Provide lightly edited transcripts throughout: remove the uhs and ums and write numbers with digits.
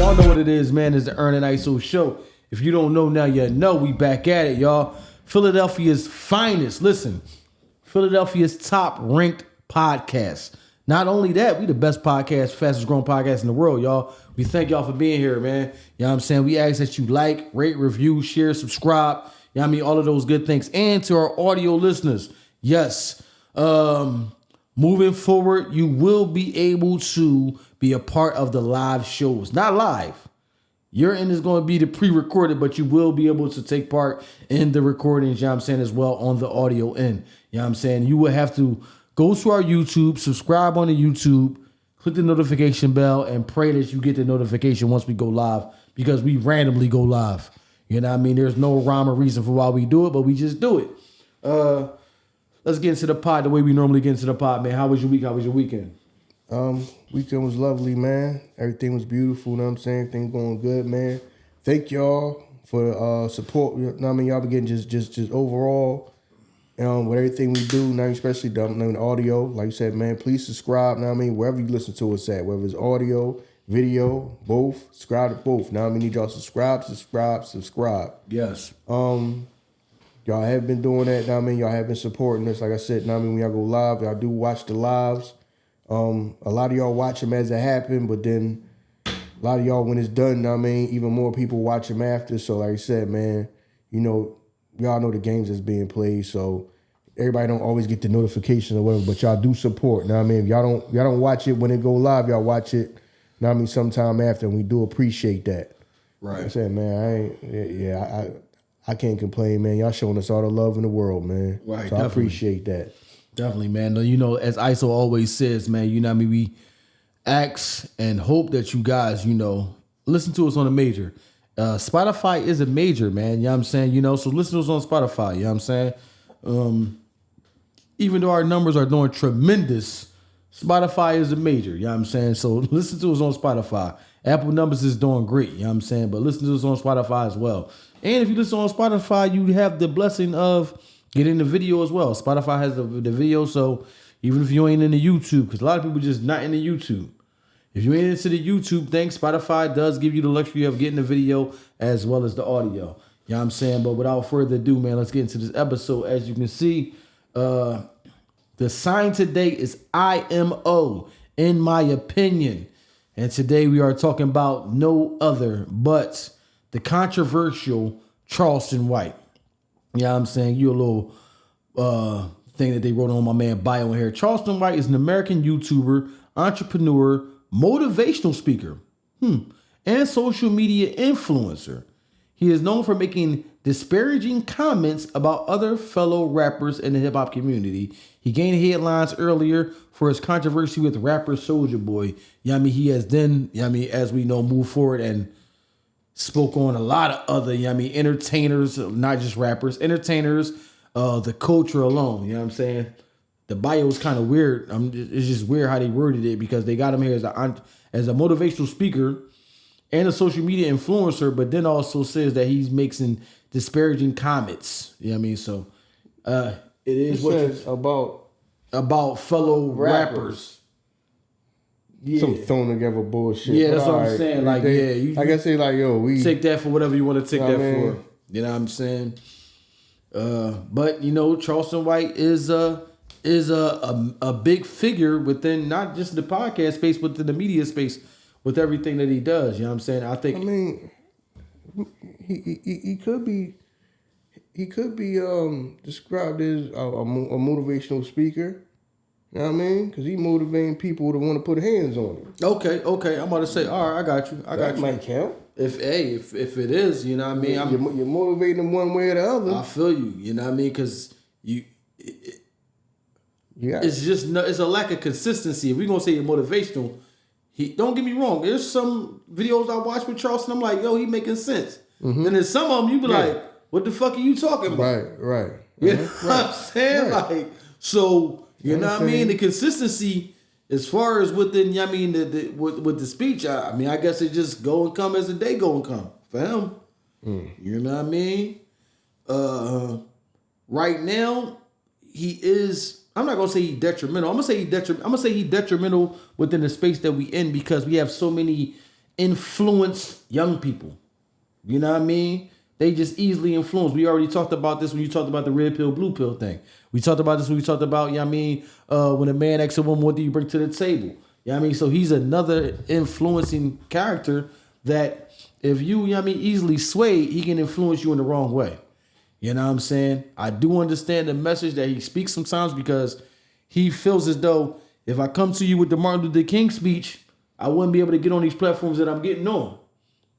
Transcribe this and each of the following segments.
Y'all know what it is, man. It's the Earn and ISO show. If you don't know now, you know we back at it, y'all. Philadelphia's finest. Listen, Philadelphia's top ranked podcast. Not only that, we the best podcast, fastest growing podcast in the world, y'all. We thank y'all for being here, man. You know what I'm saying? We ask that you like, rate, review, share, subscribe. You know what I mean? All of those good things. And to our audio listeners, yes. Moving forward, you will be able to be a part of the live shows. Not live. Your end is going to be the pre-recorded, but you will be able to take part in the recordings, you know what I'm saying, as well on the audio end. You know what I'm saying? You will have to go to our YouTube, subscribe on the YouTube, click the notification bell, and pray that you get the notification once we go live, because we randomly go live. You know what I mean? There's no rhyme or reason for why we do it, but we just do it. Let's get into the pod the way we normally get into the pod, man. How was your week? How was your weekend? Weekend was lovely, man. Everything was beautiful, you know what I'm saying? Everything going good, man. Thank y'all for support. You know what I mean? Y'all been getting just overall, with everything we do, now especially the audio. Like you said, man, please subscribe, you know what I mean? Wherever you listen to us at, whether it's audio, video, both, subscribe to both. Now I mean, need y'all subscribe. Yes. Y'all have been doing that, you know what I mean? Y'all have been supporting us. Like I said, you know what I mean? When y'all go live, y'all do watch the lives. A lot of y'all watch them as it happen, but then a lot of y'all, when it's done, you know what I mean, even more people watch them after. So like I said, man, y'all know the games that's being played. So everybody don't always get the notification or whatever, but y'all do support. You know what I mean? If y'all don't watch it when it go live, y'all watch it, you know what I mean, sometime after, and we do appreciate that. Right. Like I said, man, I can't complain, man. Y'all showing us all the love in the world, man. Right. So I appreciate that. Definitely, man. You know, as ISO always says, man, you know what I mean? We ask and hope that you guys, listen to us on a major. Spotify is a major, man. You know what I'm saying? So listen to us on Spotify. You know what I'm saying? Even though our numbers are doing tremendous, Spotify is a major. You know what I'm saying? So listen to us on Spotify. Apple numbers is doing great. You know what I'm saying? But listen to us on Spotify as well. And if you listen on Spotify, you have the blessing of getting the video as well. Spotify has the video, so even if you ain't in the YouTube, because a lot of people just not in the YouTube. If you ain't into the YouTube thing, Spotify does give you the luxury of getting the video as well as the audio. You know what I'm saying? But without further ado, man, let's get into this episode. As you can see, the sign today is IMO, in my opinion. And today we are talking about no other but the controversial Charleston White. You know what I'm saying? You a little thing that they wrote on my man bio in here. Charleston White is an American YouTuber, entrepreneur, motivational speaker, and social media influencer. He is known for making disparaging comments about other fellow rappers in the hip hop community. He gained headlines earlier for his controversy with rapper Soulja Boy. You know what I mean? He has then, you know what I mean, as we know, moved forward and spoke on a lot of other, you know what I mean, entertainers, not just rappers, entertainers, the culture alone. You know what I'm saying? The bio is kind of weird. It's just weird how they worded it, because they got him here as a motivational speaker and a social media influencer, but then also says that he's making disparaging comments. You know what I mean? So it is what it's about fellow rappers. Yeah. Some thrown together bullshit. Yeah, that's what I'm saying. Like, I guess they like, we take that for whatever you want to take that for. You know what I'm saying? But Charleston White is a big figure within not just the podcast space, but within the media space with everything that he does. You know what I'm saying? I mean, he could be described as a motivational speaker. You know what I mean? Because he motivating people to want to put hands on him. Okay. I'm about to say, all right, I got you. That might count. If it is, you know what I mean? You're motivating them one way or the other. I feel you. You know what I mean? Because it's just it's a lack of consistency. If we're gonna say you're motivational, don't get me wrong. There's some videos I watch with Charleston. I'm like, yo, he making sense. Mm-hmm. Then there's some of them you be like, what the fuck are you talking about? Right. You know what I'm saying? Right. Like, so. You know what I mean? The consistency, as far as within, I mean, with the speech, I mean, I guess it just go and come as the day go and come for him. You know what I mean? Right now, he is. I'm not gonna say he's detrimental. I'm gonna say he's detrimental within the space that we in, because we have so many influence young people. You know what I mean? They just easily influence. We already talked about this when you talked about the red pill, blue pill thing. We talked about this when we talked about, you know what I mean, when a man asks a woman, what do you bring to the table? You know what I mean? So he's another influencing character that if you know what I mean, easily sway, he can influence you in the wrong way. You know what I'm saying? I do understand the message that he speaks sometimes because he feels as though if I come to you with the Martin Luther King speech, I wouldn't be able to get on these platforms that I'm getting on.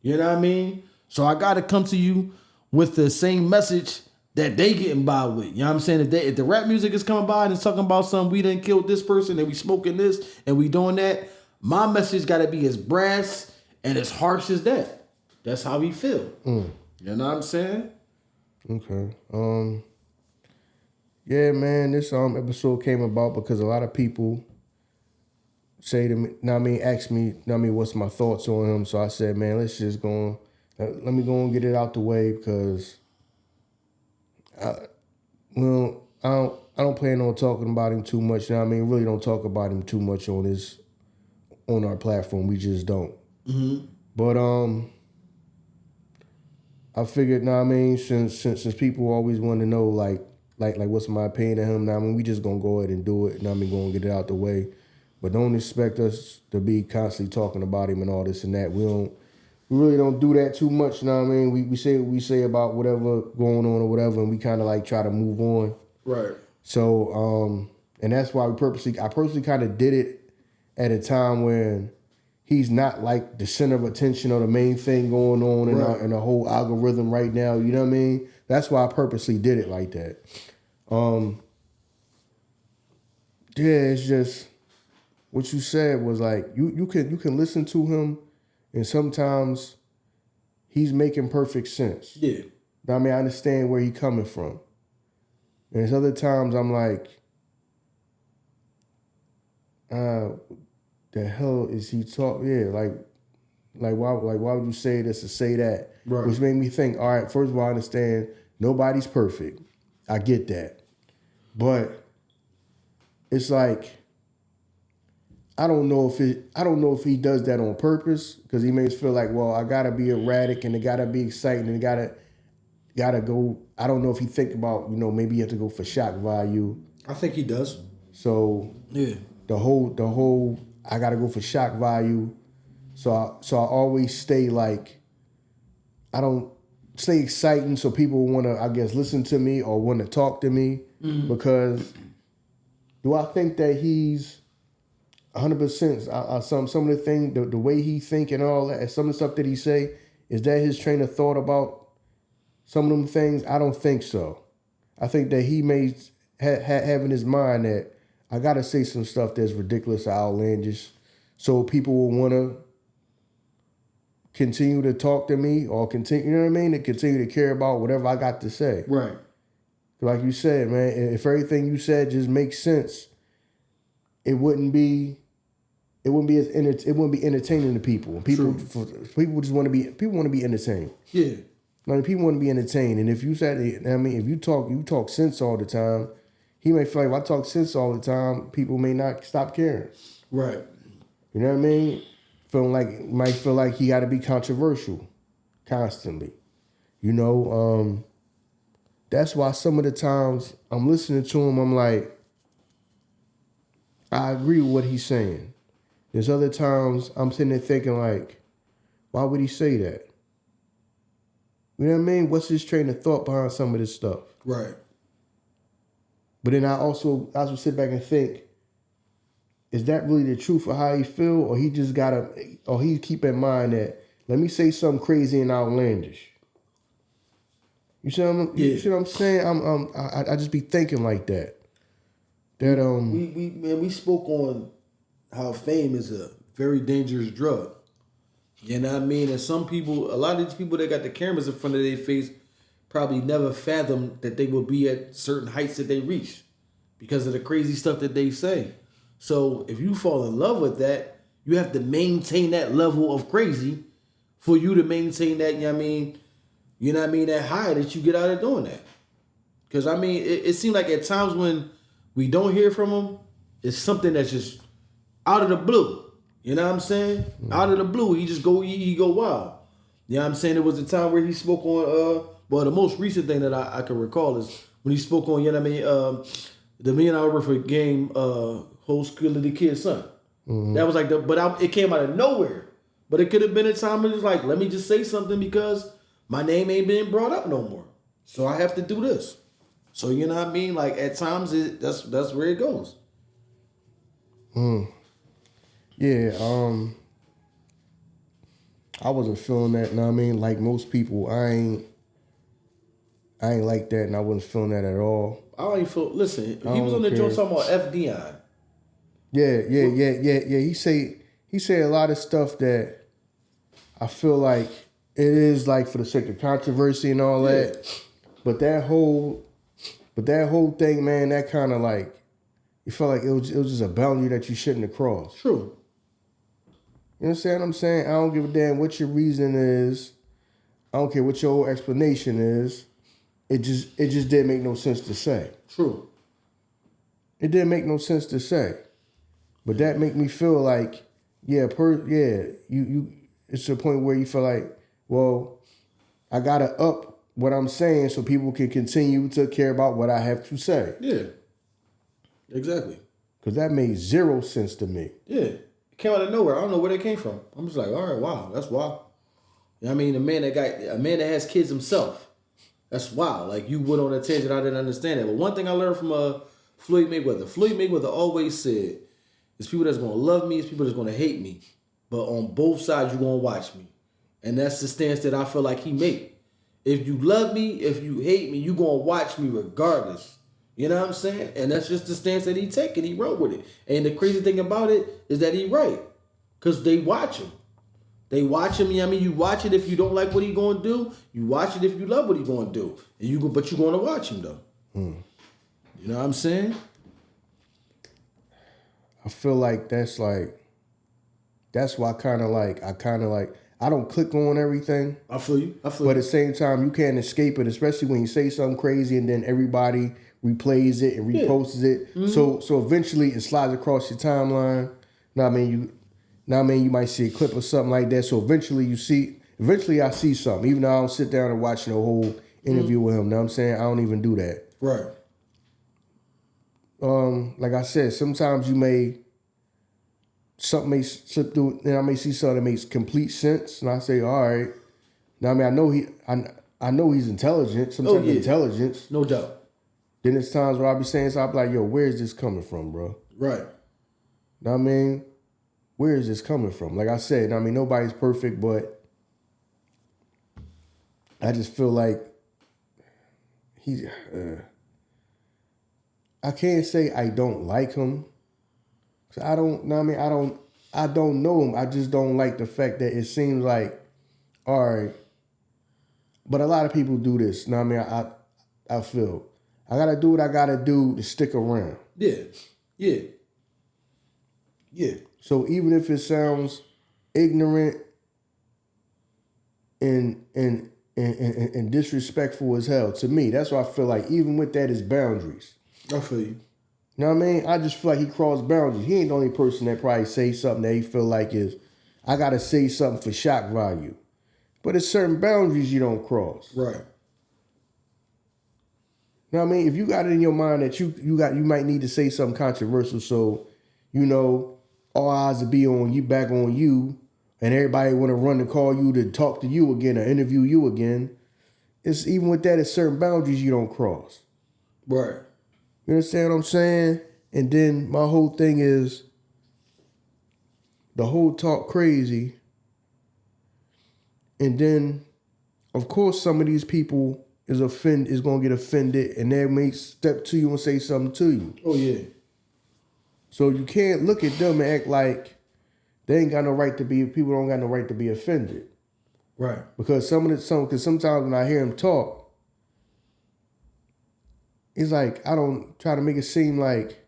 You know what I mean? So I got to come to you with the same message that they getting by with. You know what I'm saying? If the rap music is coming by and it's talking about something, we done killed this person and we smoking this and we doing that, my message got to be as brass and as harsh as that. That's how he feel. You know what I'm saying? Okay. Yeah, man, this episode came about because a lot of people say to me, ask me, what's my thoughts on him. So I said, man, let's just go on, let me go and get it out the way because I don't plan on talking about him too much. You know what I mean? Really don't talk about him too much on our platform. We just don't. But I figured, since people always want to know like what's my opinion of him, we just gonna go ahead and do it. Go and get it out the way. But don't expect us to be constantly talking about him and all this and that. We really don't do that too much. We say what we say about whatever going on or whatever, and we kind of like try to move on. Right. So and that's why I personally kind of did it at a time when he's not like the center of attention or the main thing going on in the whole algorithm right now. You know what I mean? That's why I purposely did it like that. Yeah, it's just what you said was like you can listen to him, and sometimes he's making perfect sense. Yeah. I understand where he's coming from, and there's other times I'm like, the hell is he talking? Yeah, why would you say this or say that? Right. Which made me think, all right, first of all, I understand nobody's perfect. I get that. But it's like I don't know if he does that on purpose, because he makes feel like, well, I gotta be erratic and it gotta be exciting and it gotta go. I don't know if he think about, maybe you have to go for shock value. I think he does. So yeah, the whole I gotta go for shock value. So I always stay like, I don't stay exciting so people want to, I guess, listen to me or want to talk to me. Because do I think that he's 100%? Some of the things, the way he think and all that, and some of the stuff that he say, is that his train of thought about some of them things? I don't think so. I think that he may have in his mind that I gotta say some stuff that's ridiculous or outlandish, so people will want to continue to talk to me or continue, to continue to care about whatever I got to say. Right. Like you said, man, if everything you said just makes sense, it wouldn't be entertaining to people. People just want to be entertained. Yeah. People want to be entertained, and if you said, if you talk sense all the time, he may feel like if I talk sense all the time, people may not stop caring. Right. You know what I mean? Might feel like he got to be controversial constantly. That's why some of the times I'm listening to him, I'm like, I agree with what he's saying. There's other times I'm sitting there thinking like, why would he say that? You know what I mean? What's his train of thought behind some of this stuff? Right. But then I also sit back and think, is that really the truth of how he feel, or he just he keep in mind that, let me say something crazy and outlandish. You see what I'm saying? I just be thinking like that. That we spoke on how fame is a very dangerous drug. You know what I mean? And some people, a lot of these people that got the cameras in front of their face probably never fathomed that they will be at certain heights that they reach because of the crazy stuff that they say. So if you fall in love with that, you have to maintain that level of crazy for you to maintain that, that high that you get out of doing that. Because, it seems like at times when we don't hear from him, it's something that's just out of the blue. You know what I'm saying? Out of the blue, he go wild. You know what I'm saying? There was a time where he spoke on well, the most recent thing that I can recall is when he spoke on, you know what I mean, the $1 million worth of game whole school of the kid's son. That was like it came out of nowhere. But it could have been a time when it was like, let me just say something because my name ain't being brought up no more. So I have to do this. So you know what I mean? Like at times that's where it goes. Yeah, I wasn't feeling that, know what I mean? Like most people, I ain't like that, and I wasn't feeling that at all. I don't even feel. Listen, he was on the joint talking about F. Dion. Yeah. He say a lot of stuff that I feel like it is like for the sake of controversy and all that. But that whole thing, man, that kind of like you felt like it was just a boundary that you shouldn't have crossed. True. You understand what I'm saying? I don't give a damn what your reason is. I don't care what your whole explanation is. It just didn't make no sense to say. True. It didn't make no sense to say. But that make me feel like, you it's to the point where you feel like, well, I gotta up what I'm saying so people can continue to care about what I have to say. Yeah. Exactly. Because that made zero sense to me. Yeah. It came out of nowhere. I don't know where they came from. I'm just like, all right, wow, that's wild. You know what I mean? A man that has kids himself. That's wild. Like you went on a tangent, I didn't understand that. But one thing I learned from Floyd Mayweather always said, "There's people that's gonna love me, there's people that's gonna hate me, but on both sides you're gonna watch me." And that's the stance that I feel like he made. If you love me, if you hate me, you're gonna watch me regardless. You know what I'm saying? And that's just the stance that he take, and he wrote with it. And the crazy thing about it is that he right, cause they watch him. They watch him. I mean, you watch it if you don't like what he gonna do. You watch it if you love what he gonna do. And but you gonna watch him though. You know what I'm saying? I feel like that's why I kind of like I don't click on everything. I feel you. But at the same time, you can't escape it, especially when you say something crazy and then everybody replays it and reposts it. Mm-hmm. So eventually it slides across your timeline. You might see a clip or something like that. So eventually I see something, even though I don't sit down and watch the whole interview with him. Know what I'm saying? I don't even do that. Right. Like I said, sometimes something may slip through, and I may see something that makes complete sense, and I say, all right. Now, I mean, I know he's intelligent, some type of intelligence. No doubt. Then there's times where I'll be saying something like, yo, where's this coming from, bro? Right. Know what I mean? Where is this coming from? Like I said, I mean, nobody's perfect, but I just feel like I can't say I don't like him. I don't know him. I just don't like the fact that it seems like, all right. But a lot of people do this. Know what I mean? I feel I gotta do what I gotta do to stick around. Yeah. So even if it sounds ignorant and disrespectful as hell to me, that's why I feel like even with that is boundaries. I feel you. You know what I mean? I just feel like he crossed boundaries. He ain't the only person that probably say something that he feel like is, I gotta say something for shock value. But there's certain boundaries you don't cross. Right. You know what I mean? If you got it in your mind that you might need to say something controversial, so all eyes will be on you, back on you, and everybody want to run to call you to talk to you again or interview you again. It's even with that, it's certain boundaries you don't cross. Right. You understand what I'm saying? And then my whole thing is the whole talk crazy. And then, of course, some of these people is gonna get offended, and they may step to you and say something to you. Oh yeah. So you can't look at them and act like they ain't got no right to be. People don't got no right to be offended. Right. Because because sometimes when I hear him talk, it's like I don't try to make it seem like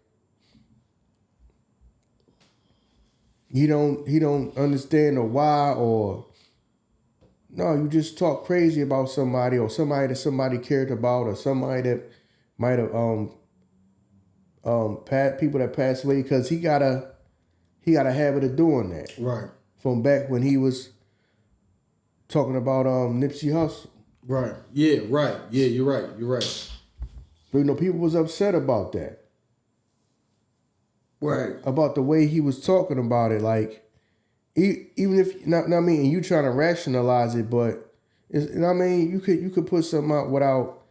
he don't understand the why, or no, you just talk crazy about somebody, or somebody that somebody cared about, or somebody that might have people that passed away, because he got he got a habit of doing that. Right. From back when he was talking about Nipsey Hussle. Right. Yeah, right. Yeah, you're right. You're right. But, you know, people was upset about that. Right. About the way he was talking about it. Like, even if, not I mean, and you trying to rationalize it, but, it's, you know what I mean, you could put something out without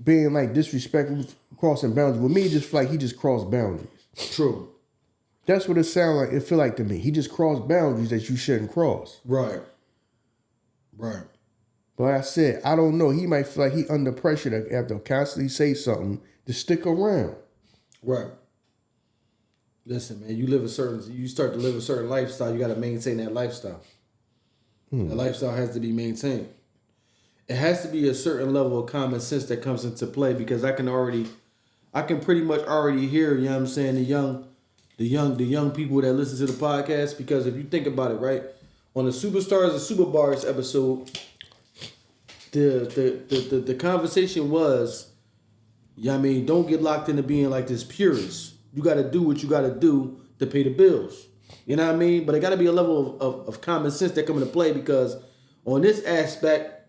being, like, disrespectful, crossing boundaries. With me, just like he just crossed boundaries. True. That's what it sound like. It feel like to me. He just crossed boundaries that you shouldn't cross. Right. Right. But like I said, I don't know. He might feel like he under pressure to have to constantly say something to stick around. Right. Listen, man, you start to live a certain lifestyle, you got to maintain that lifestyle. The lifestyle has to be maintained. It has to be a certain level of common sense that comes into play, because I can pretty much already hear, you know what I'm saying, the young people that listen to the podcast. Because if you think about it, right, on the Superstars and Super Bars episode, the conversation was, yeah, I mean, don't get locked into being like this purist. You got to do what you got to do to pay the bills. You know what I mean? But it got to be a level of common sense that come into play, because on this aspect,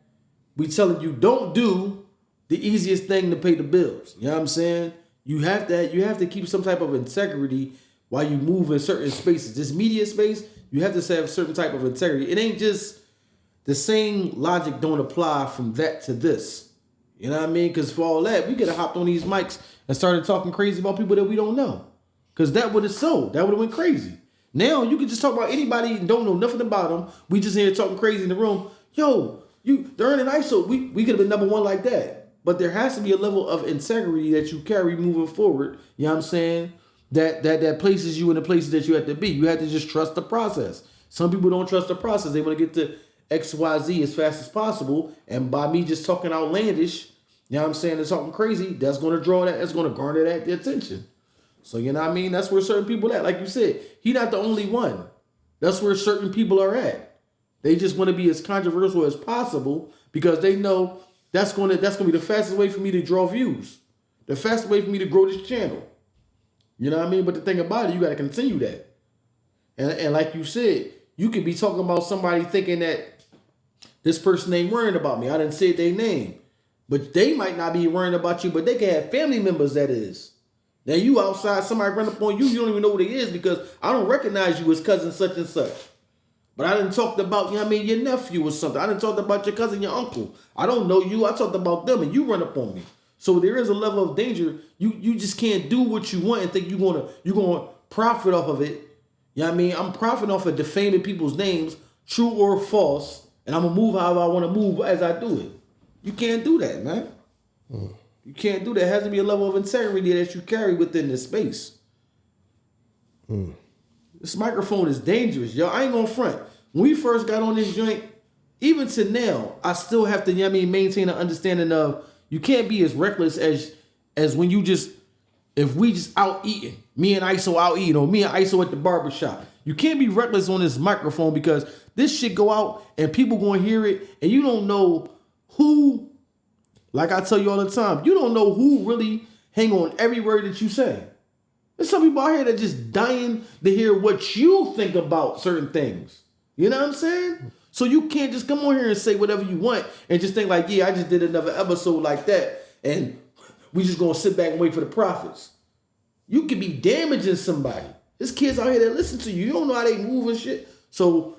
we telling you don't do the easiest thing to pay the bills. You know what I'm saying? You have to keep some type of integrity while you move in certain spaces. This media space, you have to have a certain type of integrity. It ain't just the same logic don't apply from that to this. You know what I mean? Because for all that, we could have hopped on these mics and started talking crazy about people that we don't know. Because that would have sold. That would have went crazy. Now you can just talk about anybody and don't know nothing about them. We just here talking crazy in the room. Yo, they're earning ISO. We could have been number one like that. But there has to be a level of integrity that you carry moving forward. You know what I'm saying? That places you in the places that you have to be. You have to just trust the process. Some people don't trust the process. They want to get to XYZ as fast as possible. And by me just talking outlandish, you know what I'm saying, and talking crazy, that's going to that's going to garner that attention. So, you know what I mean? That's where certain people are at. Like you said, he not the only one. That's where certain people are at. They just want to be as controversial as possible because they know that's going to be the fastest way for me to draw views. The fastest way for me to grow this channel. You know what I mean? But the thing about it, you got to continue that. And like you said, you could be talking about somebody thinking that this person ain't worrying about me. I didn't say their name. But they might not be worrying about you, but they can have family members that is. Now you outside, somebody run up on you, you don't even know who they is because I don't recognize you as cousin such and such. But I didn't talk about, you know what I mean, your nephew or something. I didn't talk about your cousin, your uncle. I don't know you. I talked about them and you run up on me. So there is a level of danger. You just can't do what you want and think you're gonna profit off of it. You know what I mean? I'm profiting off of defaming people's names, true or false, and I'm gonna move however I want to move as I do it. You can't do that, man. You can't do that. It has to be a level of integrity that you carry within this space. This microphone is dangerous, yo. I ain't gonna front. When we first got on this joint, even to now, I still have to, you know what I mean, maintain an understanding of you can't be as reckless as when you just, if we just out eating, me and ISO out eating, or me and ISO at the barbershop. You can't be reckless on this microphone because this shit go out and people gonna hear it and you don't know who, like I tell you all the time, you don't know who really hang on every word that you say. There's some people out here that just dying to hear what you think about certain things. You know what I'm saying? So you can't just come on here and say whatever you want and just think like, yeah, I just did another episode like that and we just gonna sit back and wait for the profits. You could be damaging somebody. There's kids out here that listen to you. You don't know how they move and shit. So,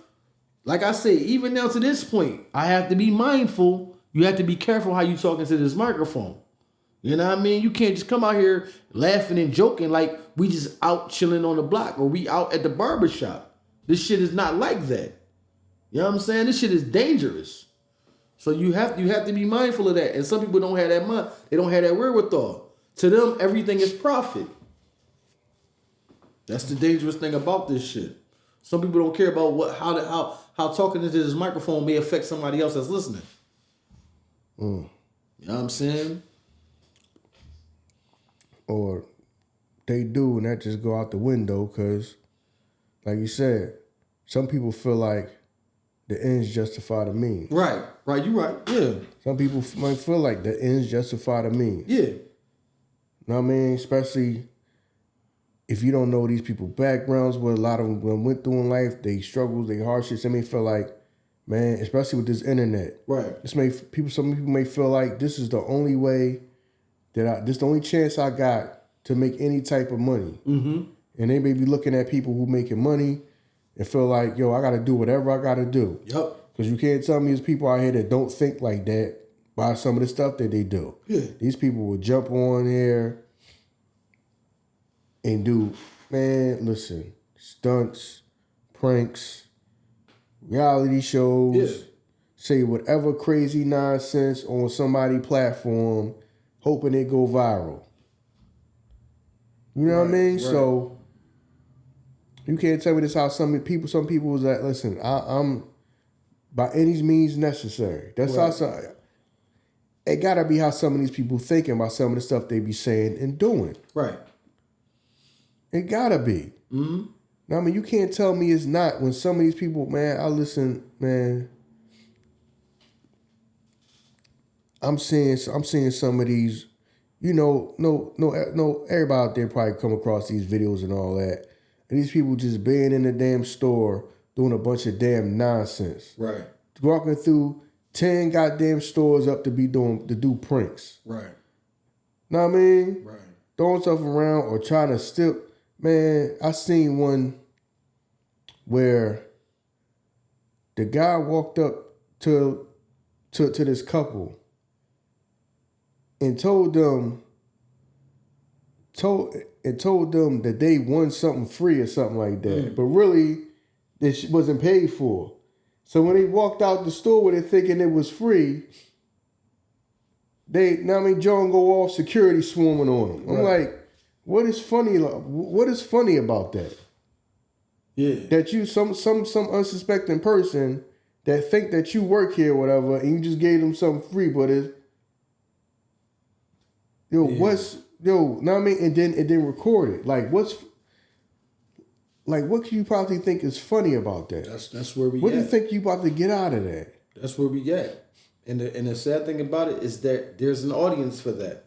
like I said, even now to this point, I have to be mindful. You have to be careful how you talking to this microphone. You know what I mean? You can't just come out here laughing and joking like we just out chilling on the block or we out at the barbershop. This shit is not like that. You know what I'm saying? This shit is dangerous. So you have to be mindful of that. And some people don't have that mind. They don't have that wherewithal. To them, everything is profit. That's the dangerous thing about this shit. Some people don't care about how talking into this microphone may affect somebody else that's listening. You know what I'm saying? Or they do, and that just go out the window because, like you said, some people feel like the ends justify the means. Right, you're right, yeah. Some people might feel like the ends justify the means. Yeah. You know what I mean? Especially if you don't know these people's backgrounds, what a lot of them went through in life, they struggles, they hardships, they may feel like, man, especially with this internet. Right. Some people may feel like this is the only way this the only chance I got to make any type of money. Mm-hmm. And they may be looking at people who making money and feel like, yo, I got to do whatever I got to do. Yep. Because you can't tell me there's people out here that don't think like that by some of the stuff that they do. Yeah. These people will jump on here and do, man, listen, stunts, pranks, reality shows, say whatever crazy nonsense on somebody's platform, hoping it go viral. You know what I mean? Right. So you can't tell me this how some people was like, listen, I'm by any means necessary. That's how it gotta be how some of these people thinking about some of the stuff they be saying and doing. Right. It gotta be. Mm-hmm. Now, I mean, you can't tell me it's not when some of these people, man, I listen, man. I'm seeing some of these, you know, no, everybody out there probably come across these videos and all that. And these people just being in the damn store doing a bunch of damn nonsense. Right. Walking through 10 goddamn stores up to do pranks. Right. Know what I mean? Right. Throwing stuff around or trying to steal. Man, I seen one where the guy walked up to this couple and told them that they won something free or something like that. But really, this wasn't paid for. So when they walked out the store with it thinking it was free, John go off, security swarming on them. I'm like, what is funny about that? Yeah. That you some unsuspecting person that think that you work here or whatever, and you just gave them something free, but it's know what I mean? And then record it. What can you probably think is funny about that? That's where we What do you think you about to get out of that? That's where we get. And the sad thing about it is that there's an audience for that.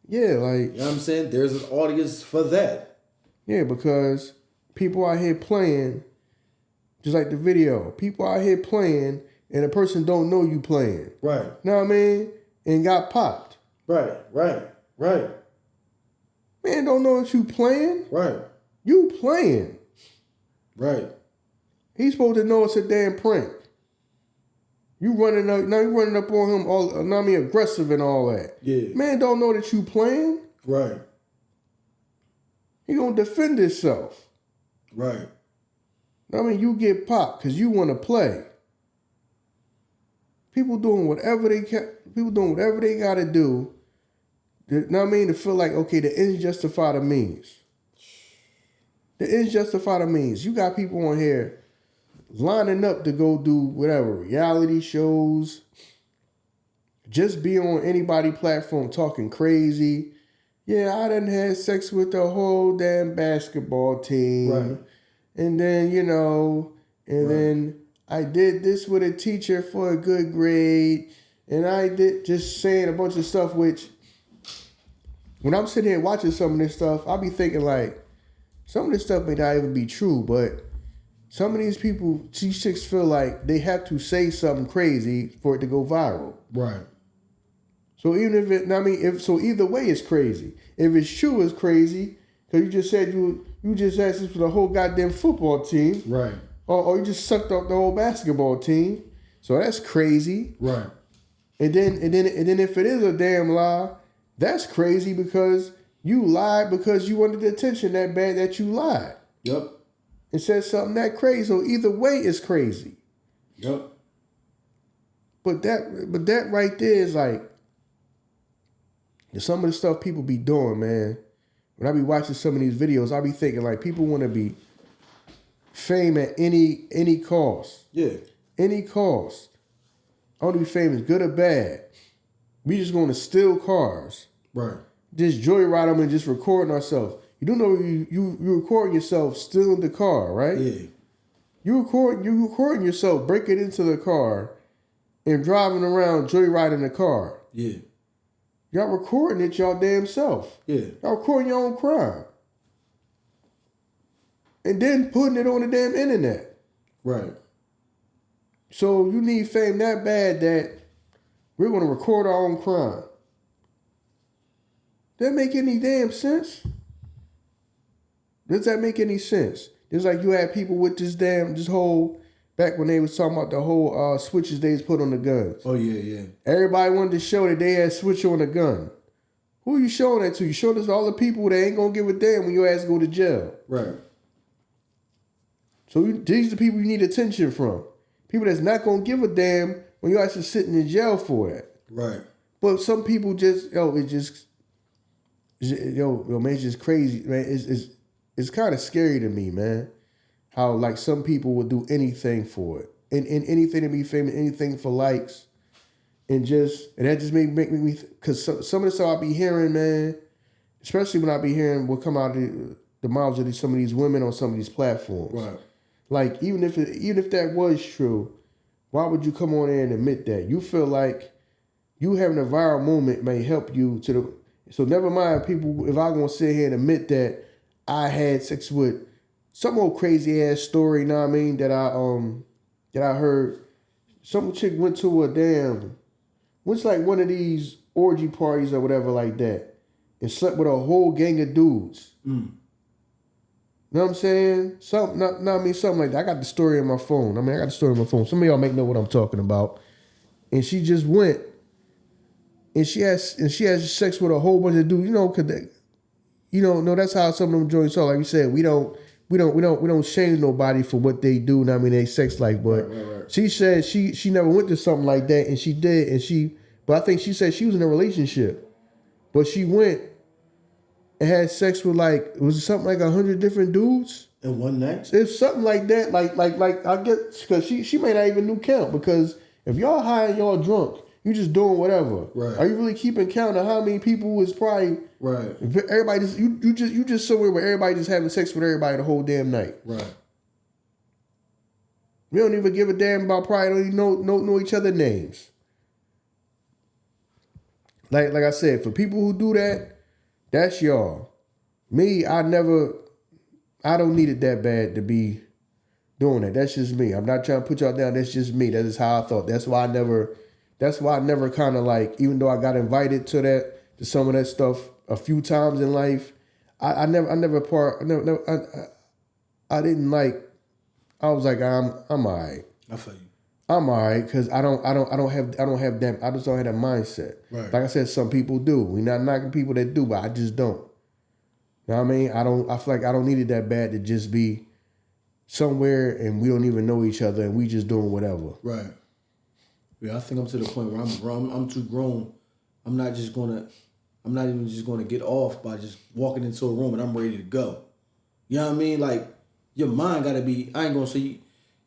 Yeah, like, you know what I'm saying? There's an audience for that. Yeah, because people out here playing, just like the video, people out here playing and a person don't know you playing. Right. Know what I mean? And got popped. Right. Man, don't know that you playing. Right. You playing. Right. He's supposed to know it's a damn prank. You running up on him aggressive and all that. Yeah. Man don't know that you playing. Right. He gonna defend himself. Right. I mean, you get popped because you want to play. People doing whatever they got to do. You know what I mean? To feel like, okay, the ends justify the means. The ends justify the means. You got people on here lining up to go do whatever, reality shows, just be on anybody platform talking crazy. Yeah, I done had sex with the whole damn basketball team. Right. And then, then I did this with a teacher for a good grade. And I did just saying a bunch of stuff, which when I'm sitting here watching some of this stuff, I'll be thinking like, some of this stuff may not even be true, but some of these people, these chicks feel like they have to say something crazy for it to go viral. Right. So either way it's crazy. If it's true, it's crazy. Because you just said you just asked this for the whole goddamn football team. Right. Or you just sucked up the whole basketball team. So that's crazy. Right. And then if it is a damn lie, that's crazy because you lied because you wanted the attention that bad that you lied. Yep. And said something that crazy. So either way it's crazy. Yep. But that right there is like some of the stuff people be doing, man. When I be watching some of these videos, I be thinking like people want to be fame at any cost. Yeah. Any cost. I want to be famous, good or bad. We just going to steal cars. Right. Just joyride them and just recording ourselves. You do know you recording yourself stealing the car, right? Yeah. You recording yourself breaking into the car and driving around joyriding the car. Yeah. Y'all recording it y'all damn self. Yeah. Y'all recording your own crime. and then putting it on the damn internet. Right. So you need fame that bad that we're going to record our own crime. Does that make any damn sense? Does that make any sense? It's like you had people with this whole, back when they was talking about the whole switches they was put on the guns. Oh, yeah. Everybody wanted to show that they had switch on a gun. Who are you showing that to? You showing this to all the people that ain't going to give a damn when your ass go to jail. Right. So these are the people you need attention from. People that's not going to give a damn when you're actually sitting in jail for it. Right. But some people just, man, it's just crazy, man. It's kind of scary to me, man. How like some people would do anything for it, and anything to be famous, anything for likes, and that just make me, because some of the stuff I be hearing, man, especially when I be hearing what come out of the mouths of some of these women on some of these platforms. Right. Like even if that was true, why would you come on there and admit that? You feel like you having a viral moment may help you to the. So never mind people. If I'm gonna sit here and admit that I had sex with some old crazy ass story, you know what I mean? That I heard. Some chick went to went to like one of these orgy parties or whatever like that, and slept with a whole gang of dudes. Mm. You know what I'm saying? Something like that. I got the story on my phone. I got the story on my phone. Some of y'all may know what I'm talking about. And she just went, and she has sex with a whole bunch of dudes. You know, cause that's how some of them joints are. Like we said, we don't shame nobody for what they do. They sex life. But right. she said she never went to something like that, and she did, but I think she said she was in a relationship, but she went and had sex with was it something like 100 different dudes in one night? It's something like that. Like I guess because she may not even knew count, because if y'all high and y'all drunk, you just doing whatever. Right. Are you really keeping count of how many people was probably right? Everybody just you just somewhere where everybody just having sex with everybody the whole damn night. Right. We don't even give a damn about probably don't even know each other names. Like I said, for people who do that, that's y'all. Me, I don't need it that bad to be doing that. That's just me. I'm not trying to put y'all down. That's just me. That is how I thought. That's why I never kind of like, even though I got invited to some of that stuff a few times in life, I didn't like, I was like, I'm all right. I feel you. I'm all right, because I just don't have that mindset. Right. Like I said, some people do. We're not knocking people that do, but I just don't. You know what I mean? I feel like I don't need it that bad to just be somewhere and we don't even know each other and we just doing whatever. Right. Yeah, I think I'm to the point where I'm too grown. I'm not even just gonna get off by just walking into a room and I'm ready to go. You know what I mean? Like, your mind gotta be, I ain't gonna say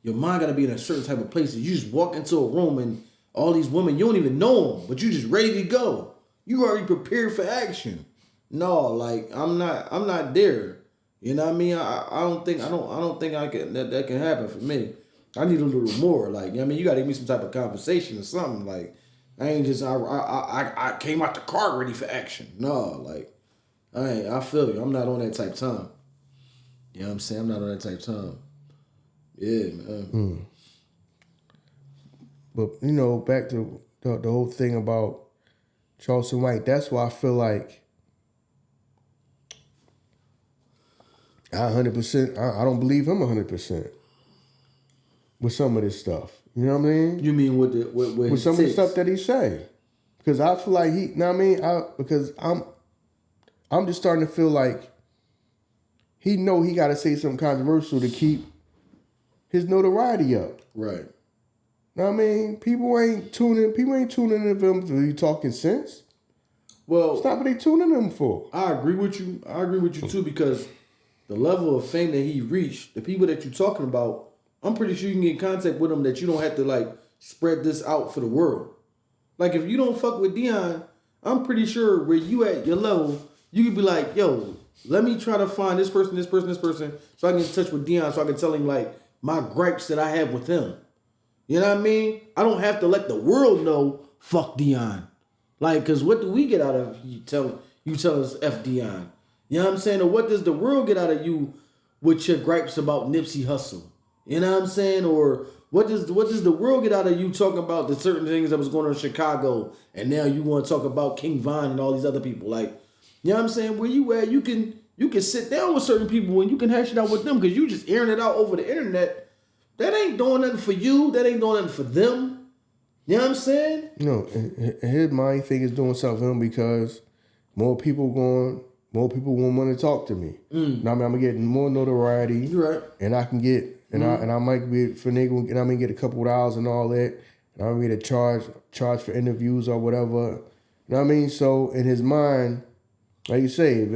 your mind gotta be in a certain type of place. You just walk into a room and all these women, you don't even know them, but you just ready to go. You already prepared for action. No, like I'm not there. You know what I mean? I don't think I can that can happen for me. I need a little more. Like, you know what I mean, you gotta give me some type of conversation or something. Like, I ain't just I came out the car ready for action. No, like I feel you. I'm not on that type of time. You know what I'm saying? I'm not on that type of time. Yeah, man. But back to the whole thing about Charleston White, that's why I feel like I 100%, I don't believe him 100% with some of this stuff. You know what I mean? You mean with some of the stuff that he say? Because I feel like you know what I mean? Because I'm just starting to feel like he got to say something controversial to keep his notoriety up. Right. Know what I mean? People ain't tuning in to him to be talking sense. Well, it's not what they tuning him for. I agree with you too, because the level of fame that he reached, the people that you're talking about, I'm pretty sure you can get in contact with them that you don't have to like spread this out for the world. Like, if you don't fuck with Dion, I'm pretty sure where you at your level, you could be like, yo, let me try to find this person, so I can get in touch with Dion so I can tell him like my gripes that I have with him. You know what I mean? I don't have to let the world know, fuck Dion. Like, because what do we get out of you tell us F Dion? You know what I'm saying? Or what does the world get out of you with your gripes about Nipsey Hussle? You know what I'm saying? Or what does the world get out of you talking about the certain things that was going on in Chicago, and now you want to talk about King Von and all these other people? Like, you know what I'm saying? Where you at, you can sit down with certain people and you can hash it out with them, because you just airing it out over the internet. That ain't doing nothing for you. That ain't doing nothing for them. You know what I'm saying? No, his mind thing is doing something for him because more people won't want to talk to me. Now, I mean, I'm getting more notoriety. You're right. And I can get, and I might be finagle, and I'm gonna get a couple of dollars and all that. And I'm gonna get a charge for interviews or whatever. You know what I mean? So in his mind, like you say,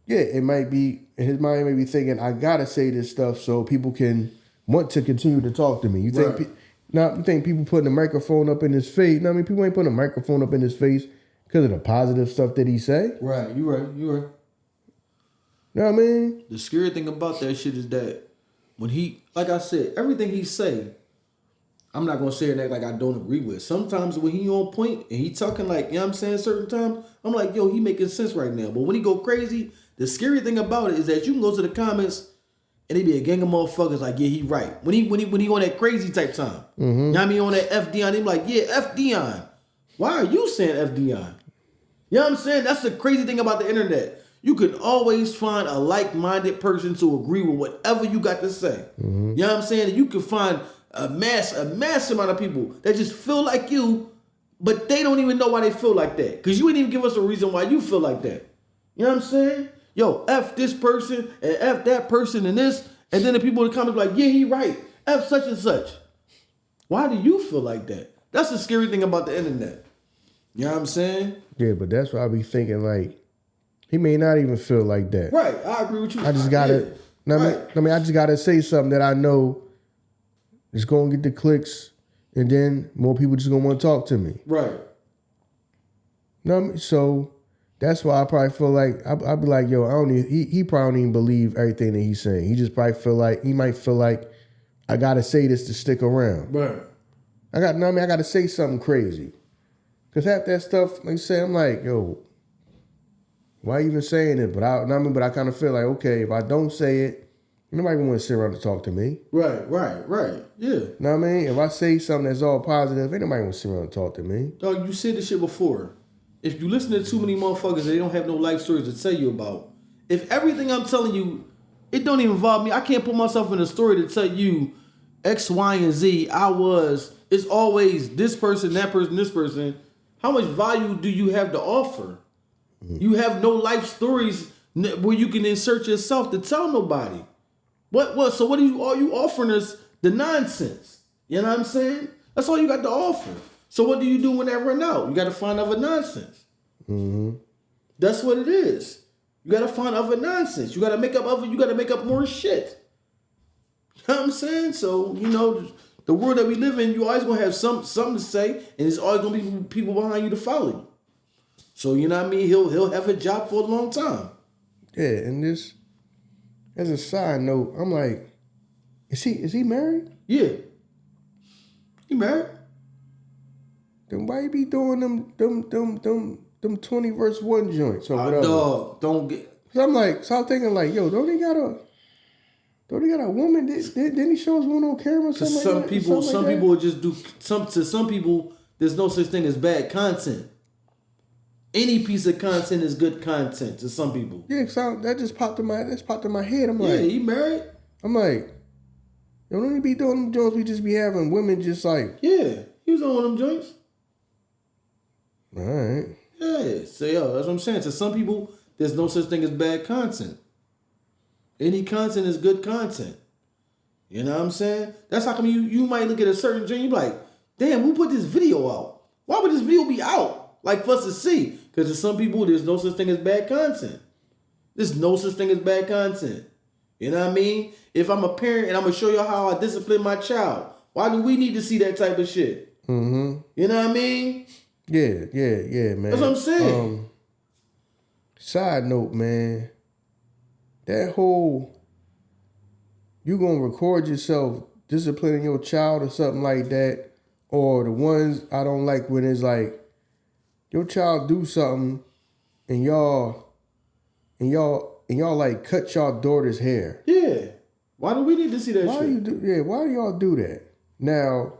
it might be, in his mind, he may be thinking, I gotta say this stuff so people can want to continue to talk to me. You think? Right. Now, you think people putting a microphone up in his face? No, I mean, people ain't putting a microphone up in his face because of the positive stuff that he say. Right. You right. You right. You know what I mean? The scary thing about that shit is that when he, like I said, everything he say, I'm not gonna say it like I don't agree with. Sometimes when he on point and he talking like, you know what I'm saying, certain times, I'm like, yo, he making sense right now. But when he go crazy, the scary thing about it is that you can go to the comments and they be a gang of motherfuckers like, yeah, he right. When he on that crazy type time. You know what I mean? On that F Dion, they be like, yeah, F Dion. Why are you saying F Dion? You know what I'm saying? That's the crazy thing about the internet. You can always find a like-minded person to agree with whatever you got to say. You know what I'm saying? And you can find a mass amount of people that just feel like you, but they don't even know why they feel like that. Because you didn't even give us a reason why you feel like that. You know what I'm saying? Yo, F this person and F that person and this. And then the people in the comments like, yeah, he right. F such and such. Why do you feel like that? That's the scary thing about the internet. You know what I'm saying? Yeah, but that's why I be thinking, like, he may not even feel like that. Right, I agree with you. I just gotta, I just gotta say something that I know is gonna get the clicks, and then more people just gonna want to talk to me. Right. So that's why I probably feel like I'd be like, yo, I don't even, he probably don't even believe everything that he's saying. He just probably might feel like I gotta say this to stick around. Right. I gotta say something crazy. Cause half that stuff, like you say, I'm like, yo, why even saying it? But I kind of feel like, okay, if I don't say it, nobody gonna want to sit around and talk to me. Right. Yeah. Know what I mean? If I say something that's all positive, ain't nobody gonna sit around and talk to me. Dog, you said this shit before. If you listen to too many motherfuckers, they don't have no life stories to tell you about. If everything I'm telling you, it don't even involve me. I can't put myself in a story to tell you X, Y, and Z. It's always this person, that person, this person. How much value do you have to offer? You have no life stories where you can insert yourself to tell nobody. What? So what are you offering us? The nonsense. You know what I'm saying? That's all you got to offer. So what do you do when that run out? You got to find other nonsense. That's what it is. You got to find other nonsense. You got to make up more shit. You know what I'm saying? So, the world that we live in, you always going to have something to say, and there's always going to be people behind you to follow you. So, you know what I mean? He'll have a job for a long time. Yeah, and this, as a side note, I'm like, is he married? Yeah. He married. Then why you be doing them 20 verse 1 joints or whatever? Dog, don't get. So I'm thinking like, yo, don't he got a woman? Didn't he show us one on camera? Some people will just do to some people. There's no such thing as bad content. Any piece of content is good content to some people. Yeah, cause that just popped in my head. I'm like, yeah, he married. I'm like, yo, don't he be doing them joints? We just be having women just like, yeah, he was on one of them joints. All right. Yeah, so that's what I'm saying. To some people, there's no such thing as bad content. Any content is good content. You know what I'm saying? That's how come you might look at a certain joint, you be like, damn, who put this video out? Why would this video be out? Like for us to see. Because to some people, there's no such thing as bad content. There's no such thing as bad content. You know what I mean? If I'm a parent and I'm going to show you how I discipline my child, why do we need to see that type of shit? You know what I mean? Yeah, man. That's what I'm saying. Side note, man. That whole, you gonna record yourself disciplining your child or something like that, or the ones I don't like when it's like, your child do something and y'all y'all like cut y'all daughter's hair. Yeah. Why do we need to see that Why shit? why do y'all do that? Now,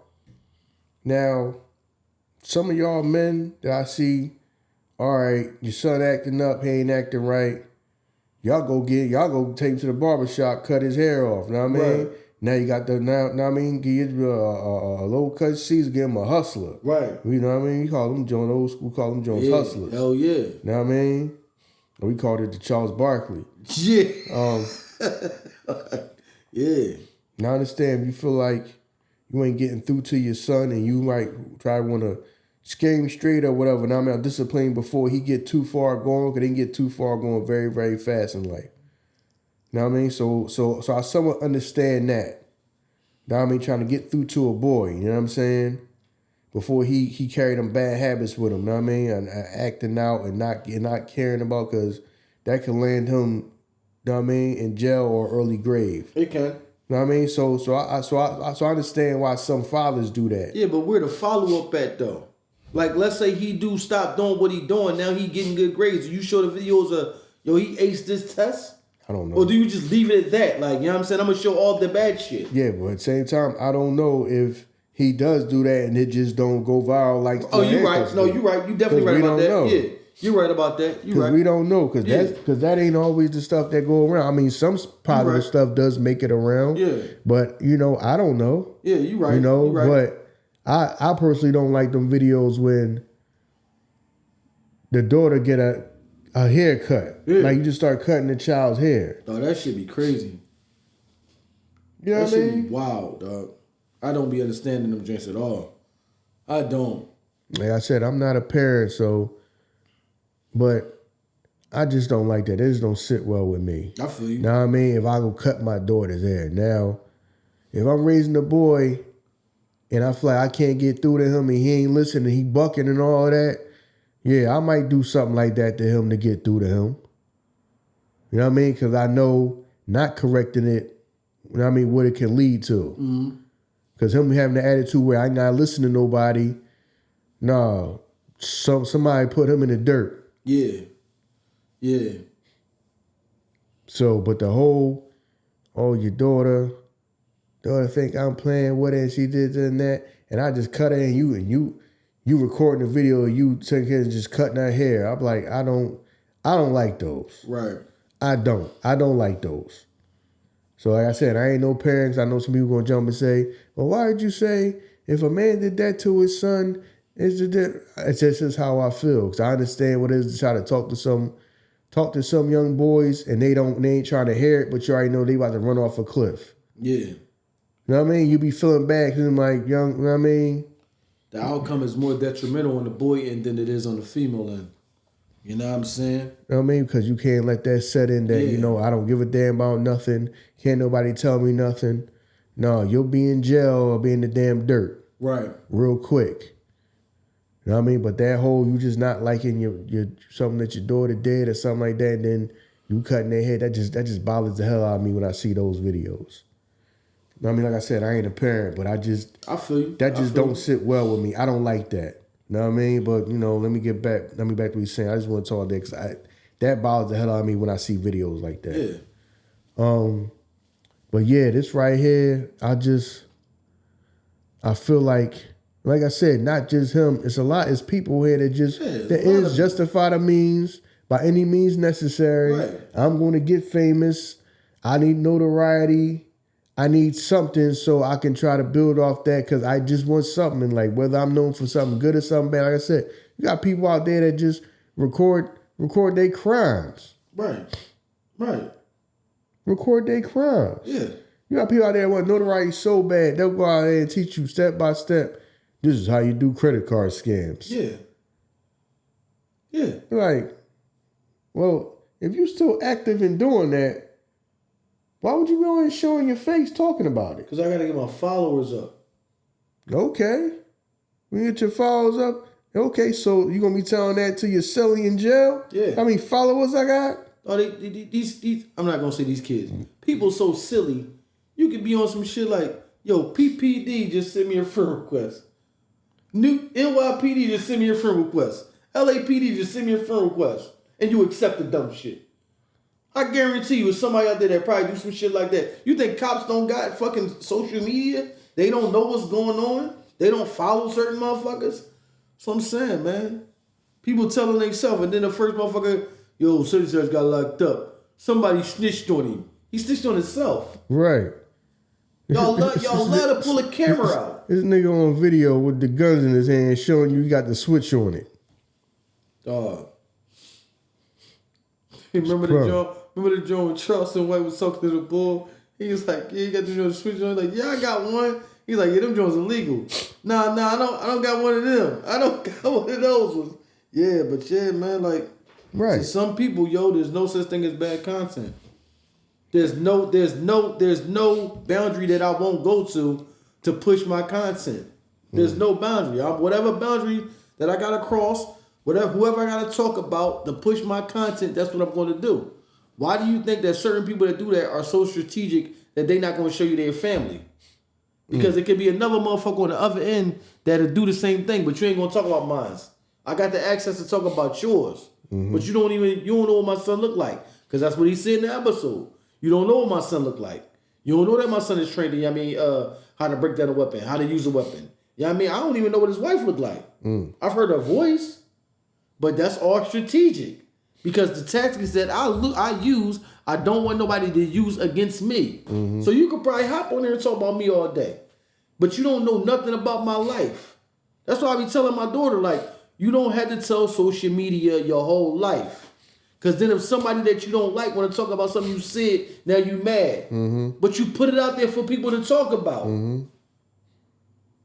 some of y'all men that I see, all right, your son acting up, he ain't acting right. Y'all go take him to the barbershop, cut his hair off. Know what I mean? Right. Now you got the know what I mean, give you a low cut Caesar, give him a hustler. Right. You know what I mean? You call them Jones, old school call them Jones hustlers. Hell yeah. Know what I mean? We called it the Charles Barkley. Yeah. Yeah. Now I understand if you feel like you ain't getting through to your son and you might try to want to scare him straight or whatever. Now I mean, I'll discipline before he get too far going, because he can get too far going very, very fast in life. Know what I mean? So I somewhat understand that. Know what I mean? Trying to get through to a boy, you know what I'm saying? Before he carried them bad habits with him, know what I mean? And acting out and not caring about, because that can land him, know what I mean, in jail or early grave. It can. Know what I mean? So I understand why some fathers do that. Yeah, but where the follow up at though? Like, let's say he do stop doing what he doing. Now he getting good grades. You show the videos of, yo, he aced this test? I don't know. Or do you just leave it at that? Like, you know what I'm saying? I'm going to show all the bad shit. Yeah, but at the same time, I don't know if he does do that and it just don't go viral like. Oh, you right. No, you right. You definitely right about that. Know. Yeah, you're right about that. You right. We don't know, because that ain't always the stuff that go around. I mean, some positive stuff does make it around. Yeah. But I don't know. Yeah, you right. You right. But I personally don't like them videos when the daughter get a haircut. Yeah. Like, you just start cutting the child's hair. Oh, that should be crazy. You know what I mean? That should be wild, dog. I don't be understanding them drinks at all. I don't. Like I said, I'm not a parent, but I just don't like that. It just don't sit well with me. I feel you. Know what I mean? If I go cut my daughter's hair. Now, if I'm raising a boy and I feel like I can't get through to him and he ain't listening, he bucking and all of that, yeah, I might do something like that to him to get through to him. You know what I mean? Because I know not correcting it, you know what I mean, what it can lead to. Because him having the attitude where I ain't got to listen to nobody, no, somebody put him in the dirt. Yeah. Yeah. So, but the whole, your daughter think I'm playing with her and she did this and that, and I just cut her and you recording the video of you taking care of just cutting her hair. I'm like, I don't like those. Right. I don't like those. So like I said, I ain't no parents. I know some people gonna jump and say, well, why did you say if a man did that to his son, it's just how I feel. Because I understand what it is to try to talk to some young boys and they ain't trying to hear it, but you already know they about to run off a cliff. Yeah. You know what I mean? You be feeling bad because I'm like, young, you know what I mean? The outcome is more detrimental on the boy end than it is on the female end. You know what I'm saying? You know what I mean? Because you can't let that set in that, I don't give a damn about nothing. Can't nobody tell me nothing. No, you'll be in jail or be in the damn dirt. Right. Real quick. You know what I mean? But that whole, you just not liking your something that your daughter did or something like that, and then you cutting their head, that just bothers the hell out of me when I see those videos. You know what I mean? Like I said, I ain't a parent, but I feel you. That just don't sit well with me. I don't like that. You know what I mean? But, let me back to what you're saying. I just want to talk that because that bothers the hell out of me when I see videos like that. Yeah. But yeah, this right here, I feel like I said, not just him. It's people here that is justify the means by any means necessary. Right. I'm going to get famous. I need notoriety. I need something so I can try to build off that because I just want something. And like whether I'm known for something good or something bad, like I said, you got people out there that just record their crimes. Right. Right. Record their crimes. Yeah. You got people out there that want notoriety so bad, they'll go out there and teach you step by step. This is how you do credit card scams. Yeah. Yeah. Like, well, if you're still active in doing that, why would you go and showing your face talking about it? Because I got to get my followers up. Okay. When you get your followers up, okay, so you going to be telling that to your cellie in jail? Yeah. How many followers I got? Oh, these I'm not going to say these kids. People so silly. You could be on some shit like, yo, PPD just sent me a friend request. New NYPD just sent me a friend request. LAPD just sent me a friend request. And you accept the dumb shit. I guarantee you, it's somebody out there that probably do some shit like that. You think cops don't got fucking social media? They don't know what's going on? They don't follow certain motherfuckers? That's what I'm saying, man. People telling themselves, and then the first motherfucker, yo, such got locked up. Somebody snitched on him. He snitched on himself. Right. Y'all love to pull a camera out. This nigga on video with the guns in his hand showing you got the switch on it. Dog. Remember the joint when Charleston White was talking to the bull? He was like, yeah, you got the switch on? Like, yeah, I got one. He's like, yeah, them joints illegal. Nah, I don't got one of them. I don't got one of those ones. Yeah, but yeah, man, like, right. To some people, yo, there's no such thing as bad content. There's no boundary that I won't go to push my content. There's no boundary. Whatever boundary that I gotta cross, whoever I gotta talk about to push my content, that's what I'm gonna do. Why do you think that certain people that do that are so strategic that they're not gonna show you their family? Because it could be another motherfucker on the other end that'll do the same thing, but you ain't gonna talk about mine. I got the access to talk about yours, but you don't know what my son look like, because that's what he said in the episode. You don't know what my son look like. You don't know that my son is trained in, how to break down a weapon, how to use a weapon. I don't even know what his wife look like. I've heard her voice, but that's all strategic. Because the tactics that I use, I don't want nobody to use against me. So you could probably hop on there and talk about me all day. But you don't know nothing about my life. That's why I be telling my daughter, like, you don't have to tell social media your whole life. Because then if somebody that you don't like want to talk about something you said, now you mad. But you put it out there for people to talk about.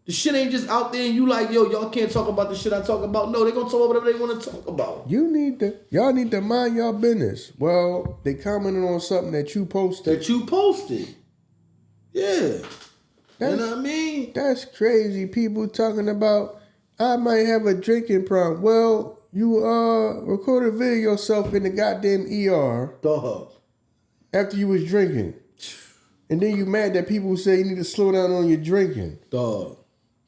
The shit ain't just out there and you like, yo, y'all can't talk about the shit I talk about. No, they gonna talk about whatever they want to talk about. Y'all need to mind y'all business. Well, they commented on something that you posted. Yeah. You know what I mean? That's crazy. People talking about, I might have a drinking problem. Well, you recorded a video yourself in the goddamn ER. Dog. After you was drinking. And then you mad that people say you need to slow down on your drinking. Dog.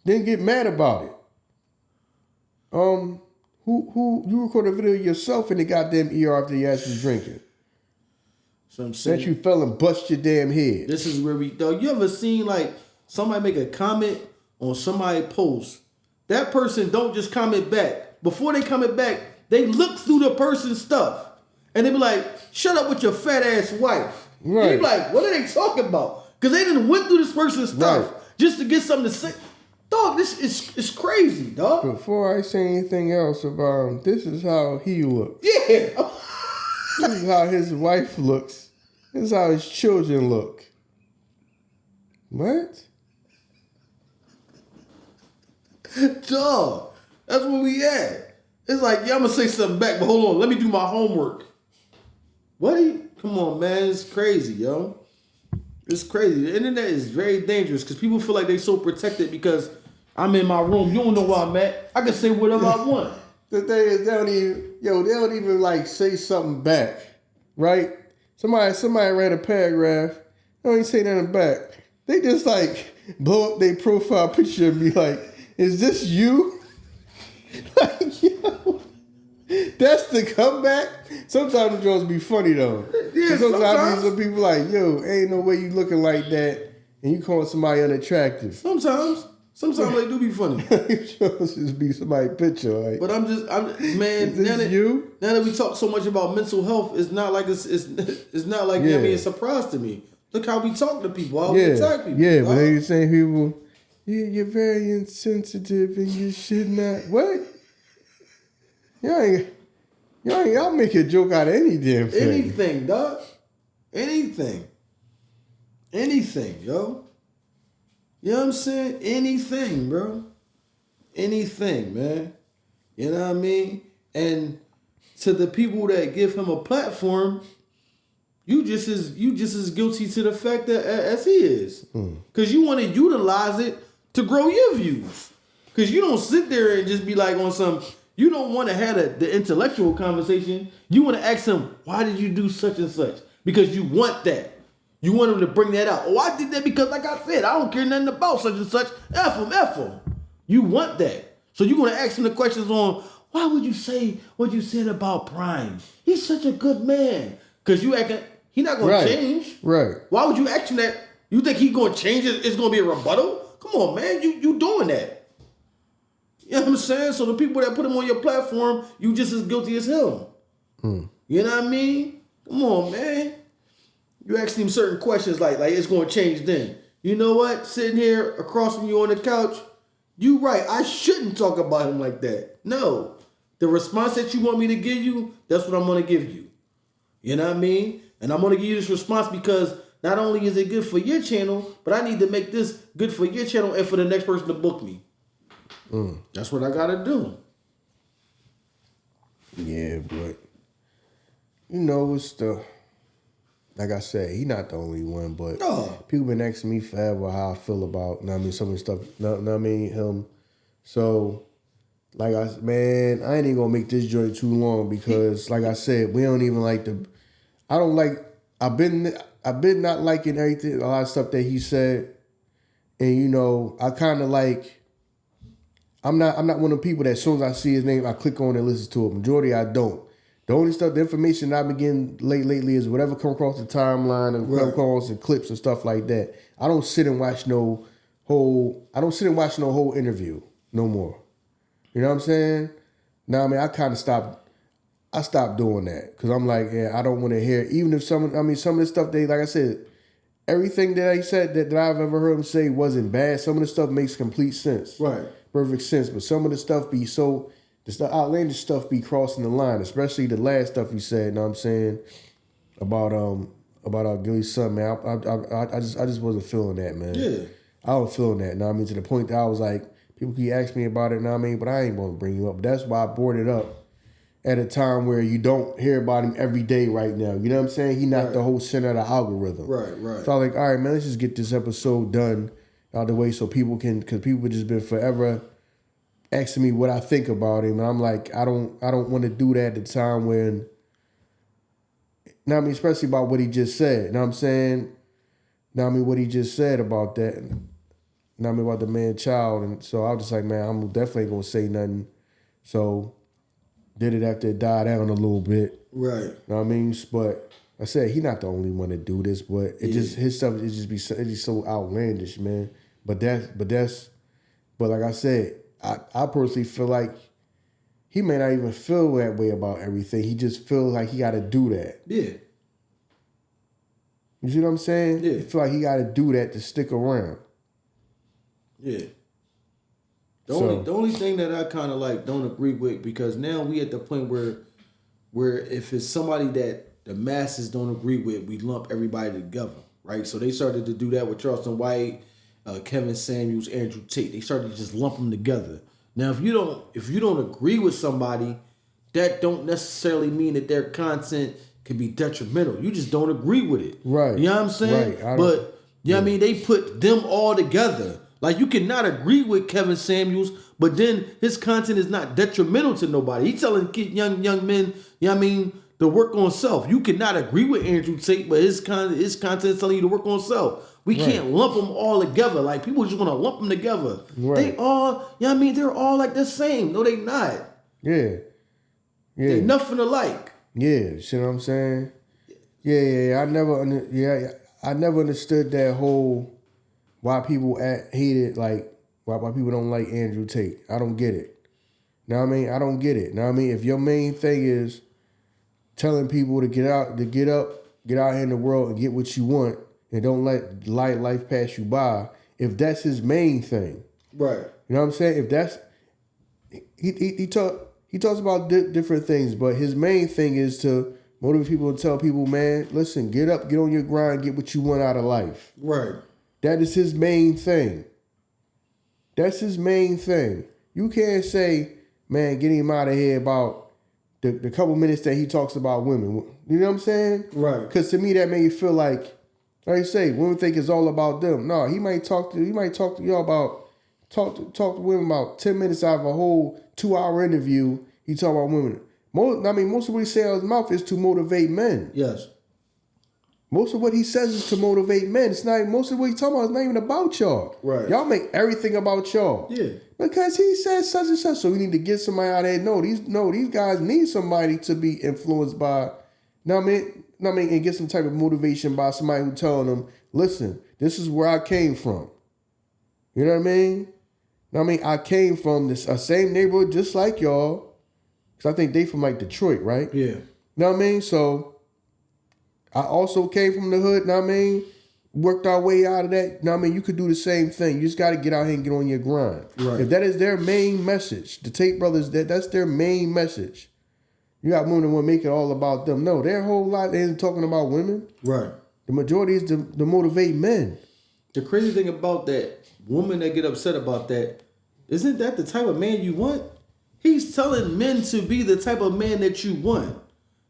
Then get mad about it. Who you recorded a video yourself in the goddamn ER after you asked you drinking? So I'm saying that you fell and bust your damn head. This is where you ever seen like somebody make a comment on somebody's post? That person don't just comment back. Before they comment back, they look through the person's stuff. And they be like, shut up with your fat ass wife. Right. And you be like, what are they talking about? Because they didn't went through this person's stuff just to get something to say. Dog, this is crazy, dog. Before I say anything else about him, this is how he looks. Yeah. This is how his wife looks. This is how his children look. What? Dog, that's where we at. It's like, yeah, I'm going to say something back, but hold on. Let me do my homework. What? Come on, man. It's crazy, yo. It's crazy. The internet is very dangerous because people feel like they're so protected because I'm in my room. You don't know where I'm at. I can say whatever I want. The thing is, they don't even like say something back, right? Somebody read a paragraph. They don't even say nothing back. They just like blow up their profile picture and be like, "Is this you?" Like, yo, that's the comeback. Sometimes the jokes be funny though. Yeah, sometimes some people like, yo, ain't no way you looking like that, and you calling somebody unattractive. Sometimes they do be funny. Just be somebody's picture, like. But I'm man. Now that we talk so much about mental health, it's not like it's not like a surprise to me. Look how we talk to people, how we attack people. Yeah, but they saying people, you're very insensitive and you should not. What? Y'all make a joke out of any damn thing. Anything, dog. Anything, yo. You know what I'm saying? Anything, bro. Anything, man. You know what I mean? And to the people that give him a platform, you just as guilty to the fact that as he is. Because you want to utilize it to grow your views. Because you don't sit there and just be like on some... You don't want to have the intellectual conversation. You want to ask him, why did you do such and such? Because you want that. You want him to bring that out. Oh, I did that because, like I said, I don't care nothing about such and such. F him. You want that. So you're going to ask him the questions on, why would you say what you said about Prime? He's such a good man. Because you acting, he not going to change. Right. Why would you ask him that? You think he going to change it? It's going to be a rebuttal? Come on, man. You doing that. You know what I'm saying? So the people that put him on your platform, you just as guilty as him. You know what I mean? Come on, man. You asking him certain questions like it's going to change then. You know what? Sitting here across from you on the couch, you right. I shouldn't talk about him like that. No. The response that you want me to give you, that's what I'm going to give you. You know what I mean? And I'm going to give you this response because not only is it good for your channel, but I need to make this good for your channel and for the next person to book me. That's what I got to do. Yeah, but you know, it's like I said, he not the only one, but people been asking me forever how I feel about, some of the stuff, him. So, I ain't even gonna make this joint too long because, like I said, we don't even like I've been not liking everything, a lot of stuff that he said, and I kind of I'm not one of the people that as soon as I see his name, I click on and listen to it. Majority I don't. The only stuff, the information that I've been getting lately is whatever come across the timeline and come across the clips and stuff like that. I don't sit and watch no whole interview no more. You know what I'm saying? Now, I kind of stopped doing that because I'm like, I don't want to hear, even if some of the stuff like I said, everything that he said that I've ever heard him say wasn't bad. Some of the stuff makes complete sense. Right. Perfect sense. But some of the stuff the outlandish stuff be crossing the line, especially the last stuff he said, you know what I'm saying, about Gilly's son, man. I just wasn't feeling that, man. Yeah. I was feeling that, you know what I mean, to the point that I was like, people keep asking me about it, you know what I mean, but I ain't going to bring you up. But that's why I brought it up at a time where you don't hear about him every day right now. You know what I'm saying? He not the whole center of the algorithm. Right. So I was like, all right, man, let's just get this episode done out of the way so people can, because people just been forever asking me what I think about him, and I'm like, I don't want to do that at the time when, especially about what he just said. You know what I'm saying? What he just said about that, about the man child, and so I was just like, man, I'm definitely gonna say nothing. So did it after it died down a little bit. Right. You know what I mean? But I said he not the only one to do this, but his stuff it's just so outlandish, man. But like I said, I personally feel like he may not even feel that way about everything. He just feels like he got to do that. Yeah. You see what I'm saying? Yeah. He feel like he got to do that to stick around. Yeah. The only thing that I kind of don't agree with, because now we at the point where if it's somebody that the masses don't agree with, we lump everybody together, right? So they started to do that with Charleston White, Kevin Samuels, Andrew Tate. They started to just lump them together. Now, if you don't agree with somebody, that don't necessarily mean that their content can be detrimental. You just don't agree with it. Right. You know what I'm saying? Right. But you know what I mean? They put them all together. Like, you cannot agree with Kevin Samuels, but then his content is not detrimental to nobody. He's telling young men, you know what I mean, to work on self. You cannot agree with Andrew Tate, but his content is telling you to work on self. We can't lump them all together. Like, people just want to lump them together. Right. They all, you know what I mean, they're all like the same. No, they not. Yeah. They're nothing alike. Yeah, see what I'm saying? Yeah. I never understood that whole why people hated, like, why people don't like Andrew Tate. I don't get it. Know what I mean? I don't get it. Know what I mean? If your main thing is telling people to get out here in the world and get what you want, and don't let life pass you by, if that's his main thing. Right. You know what I'm saying? If that's, he talks about different things, but his main thing is to motivate people and tell people, man, listen, get up, get on your grind, get what you want out of life. Right. That is his main thing. That's his main thing. You can't say, man, get him out of here about the couple minutes that he talks about women. You know what I'm saying? Right. Because to me, that made you feel like I say, women think it's all about them. No, he might talk to y'all about talk to women about 10 minutes out of a whole 2-hour interview. He talk about women. Most of what he says out of his mouth is to motivate men. Yes. Most of what he says is to motivate men. It's not most of what he's talking about is not even about y'all. Right. Y'all make everything about y'all. Yeah. Because he says such and such. So we need to get somebody out there. No, these guys need somebody to be influenced by. and get some type of motivation by somebody who telling them, listen, this is where I came from. You know what I mean? I came from this same neighborhood just like y'all. Because I think they from like Detroit, right? Yeah. You know what I mean? So I also came from the hood, know what I mean? Worked our way out of that. Know what I mean? You could do the same thing. You just got to get out here and get on your grind. Right. If that is their main message, the Tate brothers, that's their main message. You got women that want to make it all about them. No, their whole life isn't talking about women. Right. The majority is to motivate men. The crazy thing about that, women that get upset about that, isn't that the type of man you want? He's telling men to be the type of man that you want.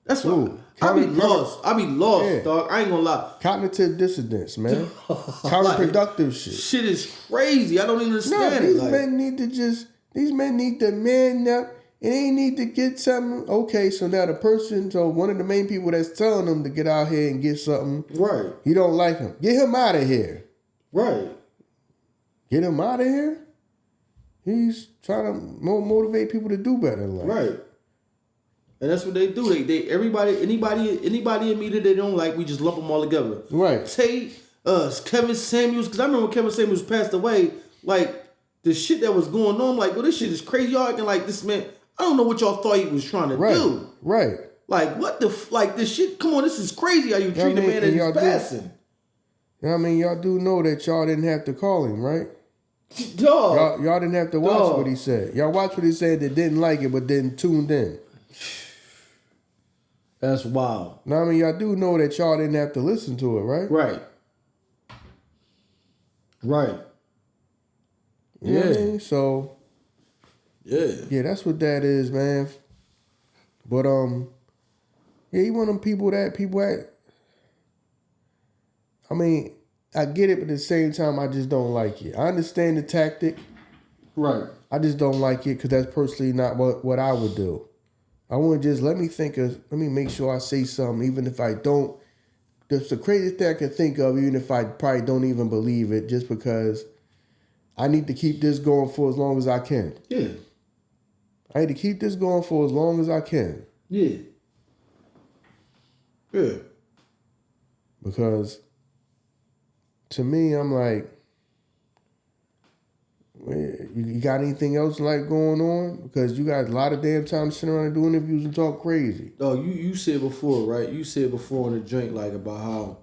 That's what I be lost. I be lost, yeah. Dog. I ain't gonna lie. Cognitive dissonance, man. Counterproductive shit. Shit is crazy. I don't even understand it. These men need to man up and they need to get something. Okay, so now one of the main people that's telling them to get out here and get something. Right. You don't like him. Get him out of here. Right. Get him out of here? He's trying to motivate people to do better in life. Right. And that's what they do. Anybody in me that they don't like, we just lump them all together. Right. Tate, Kevin Samuels, because I remember when Kevin Samuels passed away, like the shit that was going on, like, well, this shit is crazy. Y'all acting like this man. I don't know what y'all thought he was trying to do. Right. Like, what the like this shit? Come on, this is crazy how you treat a man that is passing. You know what I mean? Y'all do know that y'all didn't have to call him, right? Dog. Y'all didn't have to watch what he said. Y'all watched what he said that didn't like it, but then tuned in. That's wild. Now, I mean, y'all do know that y'all didn't have to listen to it, right? Right. Right. You know what I mean? So, yeah, that's what that is, man. But yeah, you one of them people that I mean, I get it, but at the same time, I just don't like it. I understand the tactic. Right. I just don't like it because that's personally not what I would do. I want to just let me make sure I say something, even if I don't. That's the craziest thing I can think of, even if I probably don't even believe it, just because I need to keep this going for as long as I can. Yeah. I need to keep this going for as long as I can. Yeah. Yeah. Because to me, I'm like, you got anything else like going on? Because you got a lot of damn time sitting around and do interviews and talk crazy. Oh, you said before, right? You said before on the joint, like, about how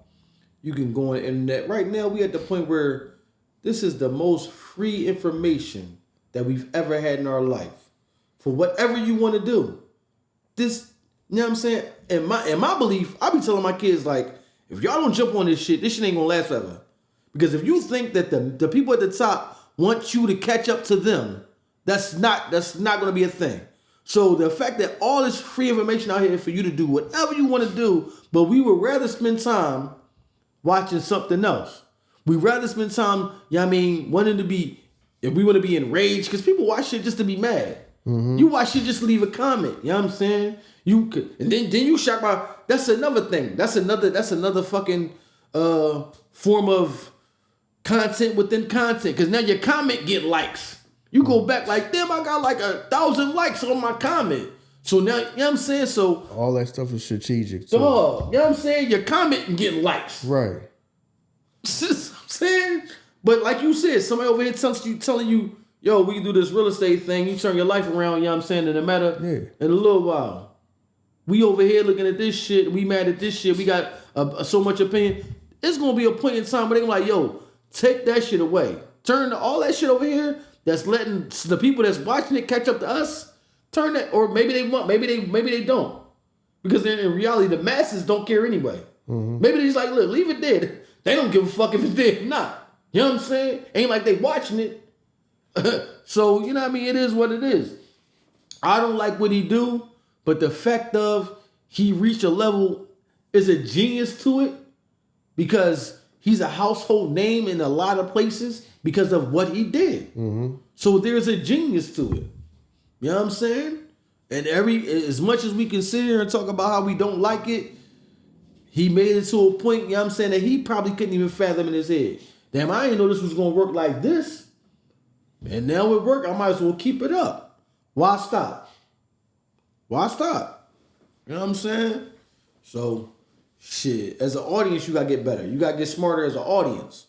you can go on the internet. Right now, we at the point where this is the most free information that we've ever had in our life. For whatever you want to do. This, you know what I'm saying? In my belief, I be telling my kids, like, if y'all don't jump on this shit ain't gonna last forever. Because if you think that the people at the top want you to catch up to them, that's not gonna be a thing. So the fact that all this free information out here for you to do whatever you want to do, but we would rather spend time watching something else. We'd rather spend time, you know what I mean, if we want to be enraged, because people watch shit just to be mad. Mm-hmm. You watch shit just to leave a comment, you know what I'm saying? You could, and then you shock by, that's another thing. That's another fucking form of content within content, because now your comment get likes. You go back like, damn, I got like 1,000 likes on my comment. So now, you know what I'm saying? So all that stuff is strategic too. Dog, you know what I'm saying? Your comment and get likes. Right. You know what I'm saying? But like you said, somebody over here telling you, yo, we can do this real estate thing, you turn your life around, you know what I'm saying, in a matter in a little while. We over here looking at this shit, we mad at this shit, we got so much opinion. It's gonna be a point in time where they're like, yo, take that shit away. Turn all that shit over here that's letting the people that's watching it catch up to us. Turn that, or maybe they want, maybe they don't. Because in reality, the masses don't care anyway. Mm-hmm. Maybe they're just like, look, leave it dead. They don't give a fuck if it's dead or not. You know what I'm saying? Ain't like they watching it. So, you know what I mean? It is what it is. I don't like what he do, but the fact of he reached a level is a genius to it, because he's a household name in a lot of places because of what he did. Mm-hmm. So there's a genius to it. You know what I'm saying? And as much as we can sit here and talk about how we don't like it, he made it to a point, you know what I'm saying, that he probably couldn't even fathom in his head. Damn, I didn't know this was going to work like this. And now it worked, I might as well keep it up. Why stop? Why stop? You know what I'm saying? So, shit, as an audience, you gotta get better. You gotta get smarter as an audience.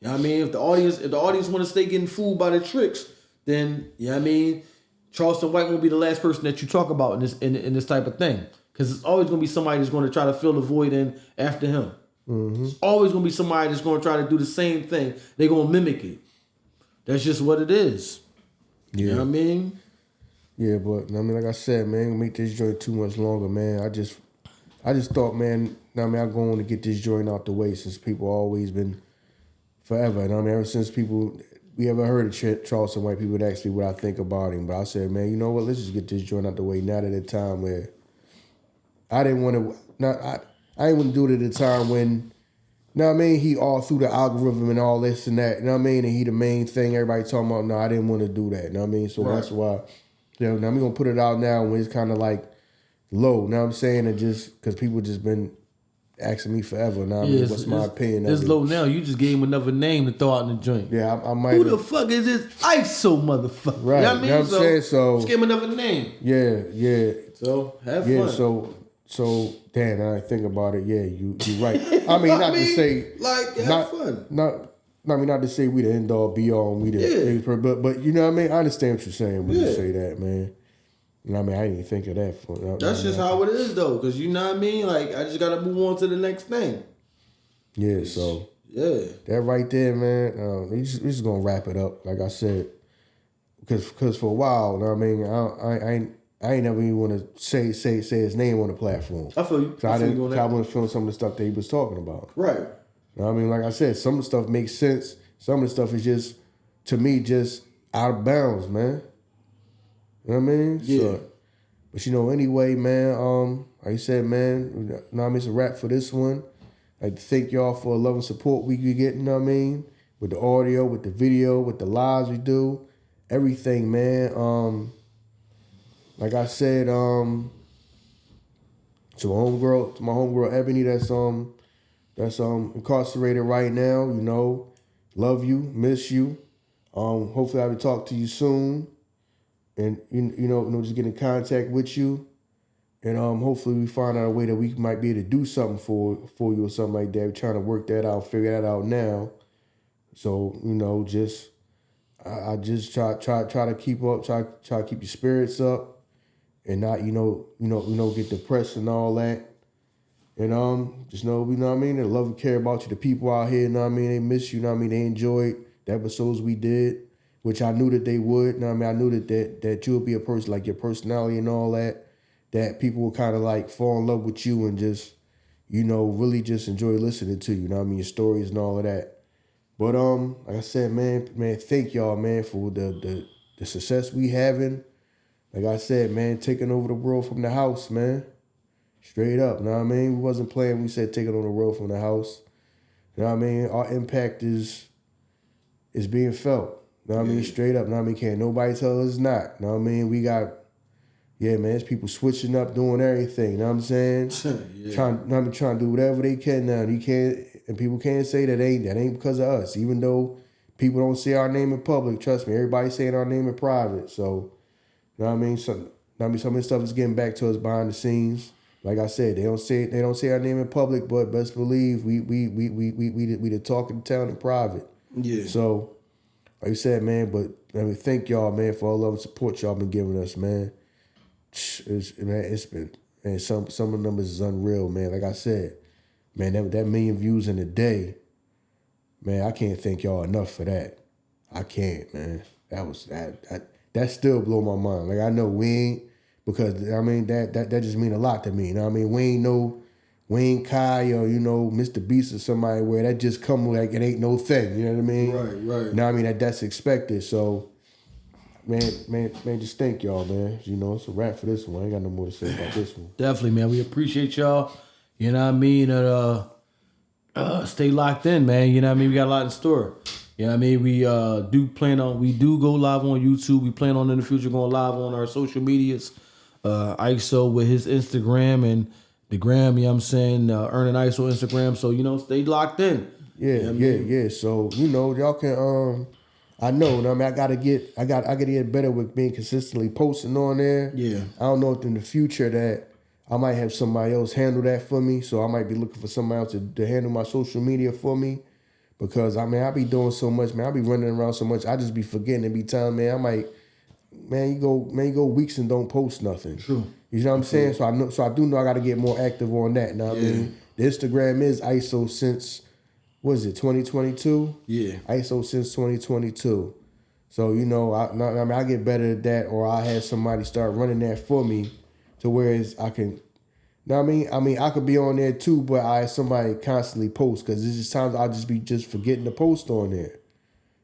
You know what I mean? If the audience want to stay getting fooled by the tricks, then you know what I mean. Charleston White won't be the last person that you talk about in this type of thing, because it's always gonna be somebody that's going to try to fill the void in after him. It's always gonna be somebody that's going to try to do the same thing. They're gonna mimic it. That's just what it is. Yeah. You know what I mean? Yeah, but I mean, like I said, man, make this joint too much longer, man. I just thought, man, I mean, I'm going to get this joint out the way since people always been forever. And I mean, ever since we ever heard of Charleston White, people would ask me what I think about him. But I said, man, you know what? Let's just get this joint out the way. Not at a time where I didn't want to. I didn't want to do it at a time when, you know what I mean? He all through the algorithm and all this and that. You know what I mean? And he the main thing everybody talking about. No, I didn't want to do that. You know what I mean? So that's why. You know, now I'm gonna put it out now when it's kind of like low. You know what I'm saying? And just because people just been asking me forever. Now, I mean, what's my opinion? It's low now. You just gave him another name to throw out in the joint. Yeah, I might. Who the fuck is this ISO motherfucker? Right. You know what I mean? You know what I'm saying? So just give him another name. Yeah. So have fun. Yeah. So damn. I think about it. Yeah, you're right. I mean, not to say like have fun. Not to say we the end all be all and we the but you know what I mean? I understand what you're saying when you say that, man. You know what I mean? I didn't even think of that. That's just how it is though, because you know what I mean? Like I just gotta move on to the next thing. Yeah, so that right there, man. We just gonna wrap it up, like I said, because for a while, you know what I mean, I ain't never even want to say his name on the platform. I feel you. I wasn't feeling some of the stuff that he was talking about. Right. You know what I mean? Like I said, some of the stuff makes sense. Some of the stuff is just, to me, just out of bounds, man. You know what I mean? Yeah. So, but you know, anyway, man, like you said, man, you know what I mean? It's a wrap for this one. I'd like to thank y'all for the love and support we get, you know what I mean? With the audio, with the video, with the lives we do, everything, man. Like I said, to my homegirl Ebony, that's incarcerated right now, you know. Love you, miss you. Hopefully I will talk to you soon. And you know, just get in contact with you. And hopefully we find out a way that we might be able to do something for you or something like that. We're trying to work that out, figure that out now. So, you know, I just try to keep up, try to keep your spirits up and not, you know, get depressed and all that. And just know, you know what I mean? They love and care about you. The people out here, you know what I mean? They miss you, you know what I mean? They enjoyed the episodes we did, which I knew that they would. You know what I mean? I knew that you would be a person, like your personality and all that people would kind of like fall in love with you and just, you know, really just enjoy listening to you. You know what I mean? Your stories and all of that. But like I said, man, thank y'all, man, for the success we having. Like I said, man, taking over the world from the house, man. Straight up, you know what I mean? We wasn't playing. We said taking on the world from the house. You know what I mean? Our impact is being felt. You know what I mean? Straight up. You know what I mean? Can't nobody tell us not. You know what I mean? We got, man, there's people switching up, doing everything. You know what I'm saying? Trying to do whatever they can now. And people can't say that ain't because of us. Even though people don't say our name in public, trust me, everybody's saying our name in private. So, you know what I mean? Some of this stuff is getting back to us behind the scenes. Like I said, they don't say our name in public, but best believe we the talk of the town in private. Yeah. So, like I said, man, but I mean, thank y'all, man, for all the love and support y'all been giving us, man. It's been, man, some of the numbers is unreal, man. Like I said, man, that million views in a day, man, I can't thank y'all enough for that. I can't, man. That still blow my mind. Like I know we ain't. Because, I mean, that just mean a lot to me. You know what I mean? We ain't Kai or, you know, Mr. Beast or somebody where that just come like it ain't no thing. You know what I mean? Right. You know what I mean? That's expected. So, man, just thank y'all, man. You know, it's a wrap for this one. I ain't got no more to say about this one. Definitely, man. We appreciate y'all. You know what I mean? Stay locked in, man. You know what I mean? We got a lot in store. You know what I mean? We do go live on YouTube. We plan on in the future going live on our social medias. ISO with his Instagram and the gram, you know what I'm saying? Earning ISO Instagram. So, you know, stay locked in. Yeah, yeah. So, you know, y'all can I know, I mean, I gotta get better with being consistently posting on there. Yeah. I don't know if in the future that I might have somebody else handle that for me. So I might be looking for somebody else to handle my social media for me. Because I mean, I be doing so much, man. I be running around so much. I just be forgetting and be telling, man, I might, you go weeks and don't post nothing. True. You know what I'm saying? So I do know I got to get more active on that. Now, I mean, the Instagram is ISO since, what is it, 2022? Yeah. ISO since 2022. So, you know, I get better at that, or I have somebody start running that for me to where I can, know what I mean, I could be on there too, but I have somebody constantly post because there's just times I'll just be forgetting to post on there.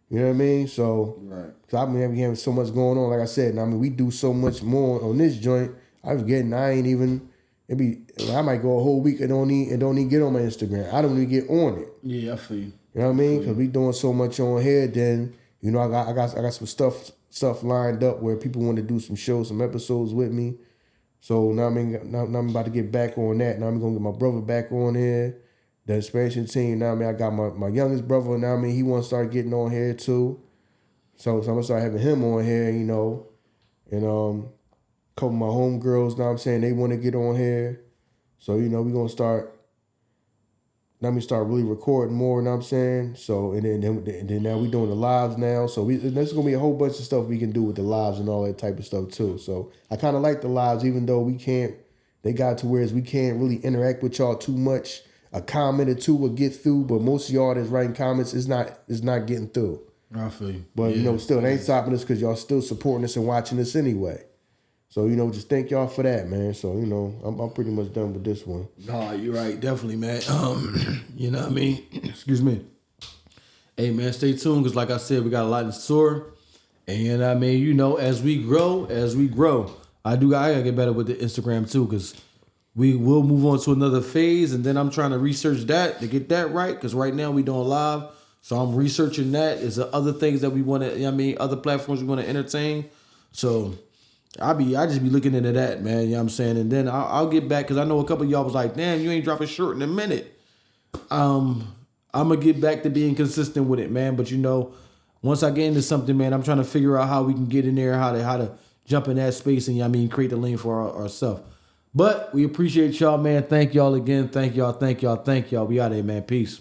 You know what I mean? So, right. Cause I mean, we having so much going on. Like I said, I mean, we do so much more on this joint. I ain't even. I might go a whole week and don't even get on my Instagram. I don't even get on it. Yeah, I feel you. You know what I mean? Because we doing so much on here. Then you know, I got some stuff lined up where people want to do some shows, some episodes with me. So now I'm about to get back on that. Now I'm gonna get my brother back on here. The expansion team. Now I got my youngest brother. Now he want to start getting on here too. So I'm gonna start having him on here, you know, and a couple of my homegirls. Now I'm saying they want to get on here. So you know we gonna start. Now we start really recording more. You know what I'm saying? So and then now we doing the lives now. So there's gonna be a whole bunch of stuff we can do with the lives and all that type of stuff too. So I kind of like the lives, even though we can't. They got to where we can't really interact with y'all too much. A comment or two will get through, but most of y'all that's writing comments is not getting through. I feel you. But you know, still it ain't stopping us because y'all still supporting us and watching us anyway. So you know, just thank y'all for that, man. So you know, I'm pretty much done with this one. No, you're right, definitely, man. You know what I mean? Excuse me. Hey, man, stay tuned because, like I said, we got a lot in store. And I mean, you know, as we grow, I gotta get better with the Instagram too, because we will move on to another phase, and then I'm trying to research that to get that right, because right now we doing live, so I'm researching that. Is there other things that we want to, other platforms we want to entertain? So I just be looking into that, man. You know what I'm saying? And then I'll get back, because I know a couple of y'all was like, damn, you ain't dropping short in a minute. I'm gonna get back to being consistent with it, man. But you know, once I get into something, man, I'm trying to figure out how we can get in there, how to jump in that space and create the lane for ourselves. But we appreciate y'all, man. Thank y'all again. Thank y'all. We out of here, man. Peace.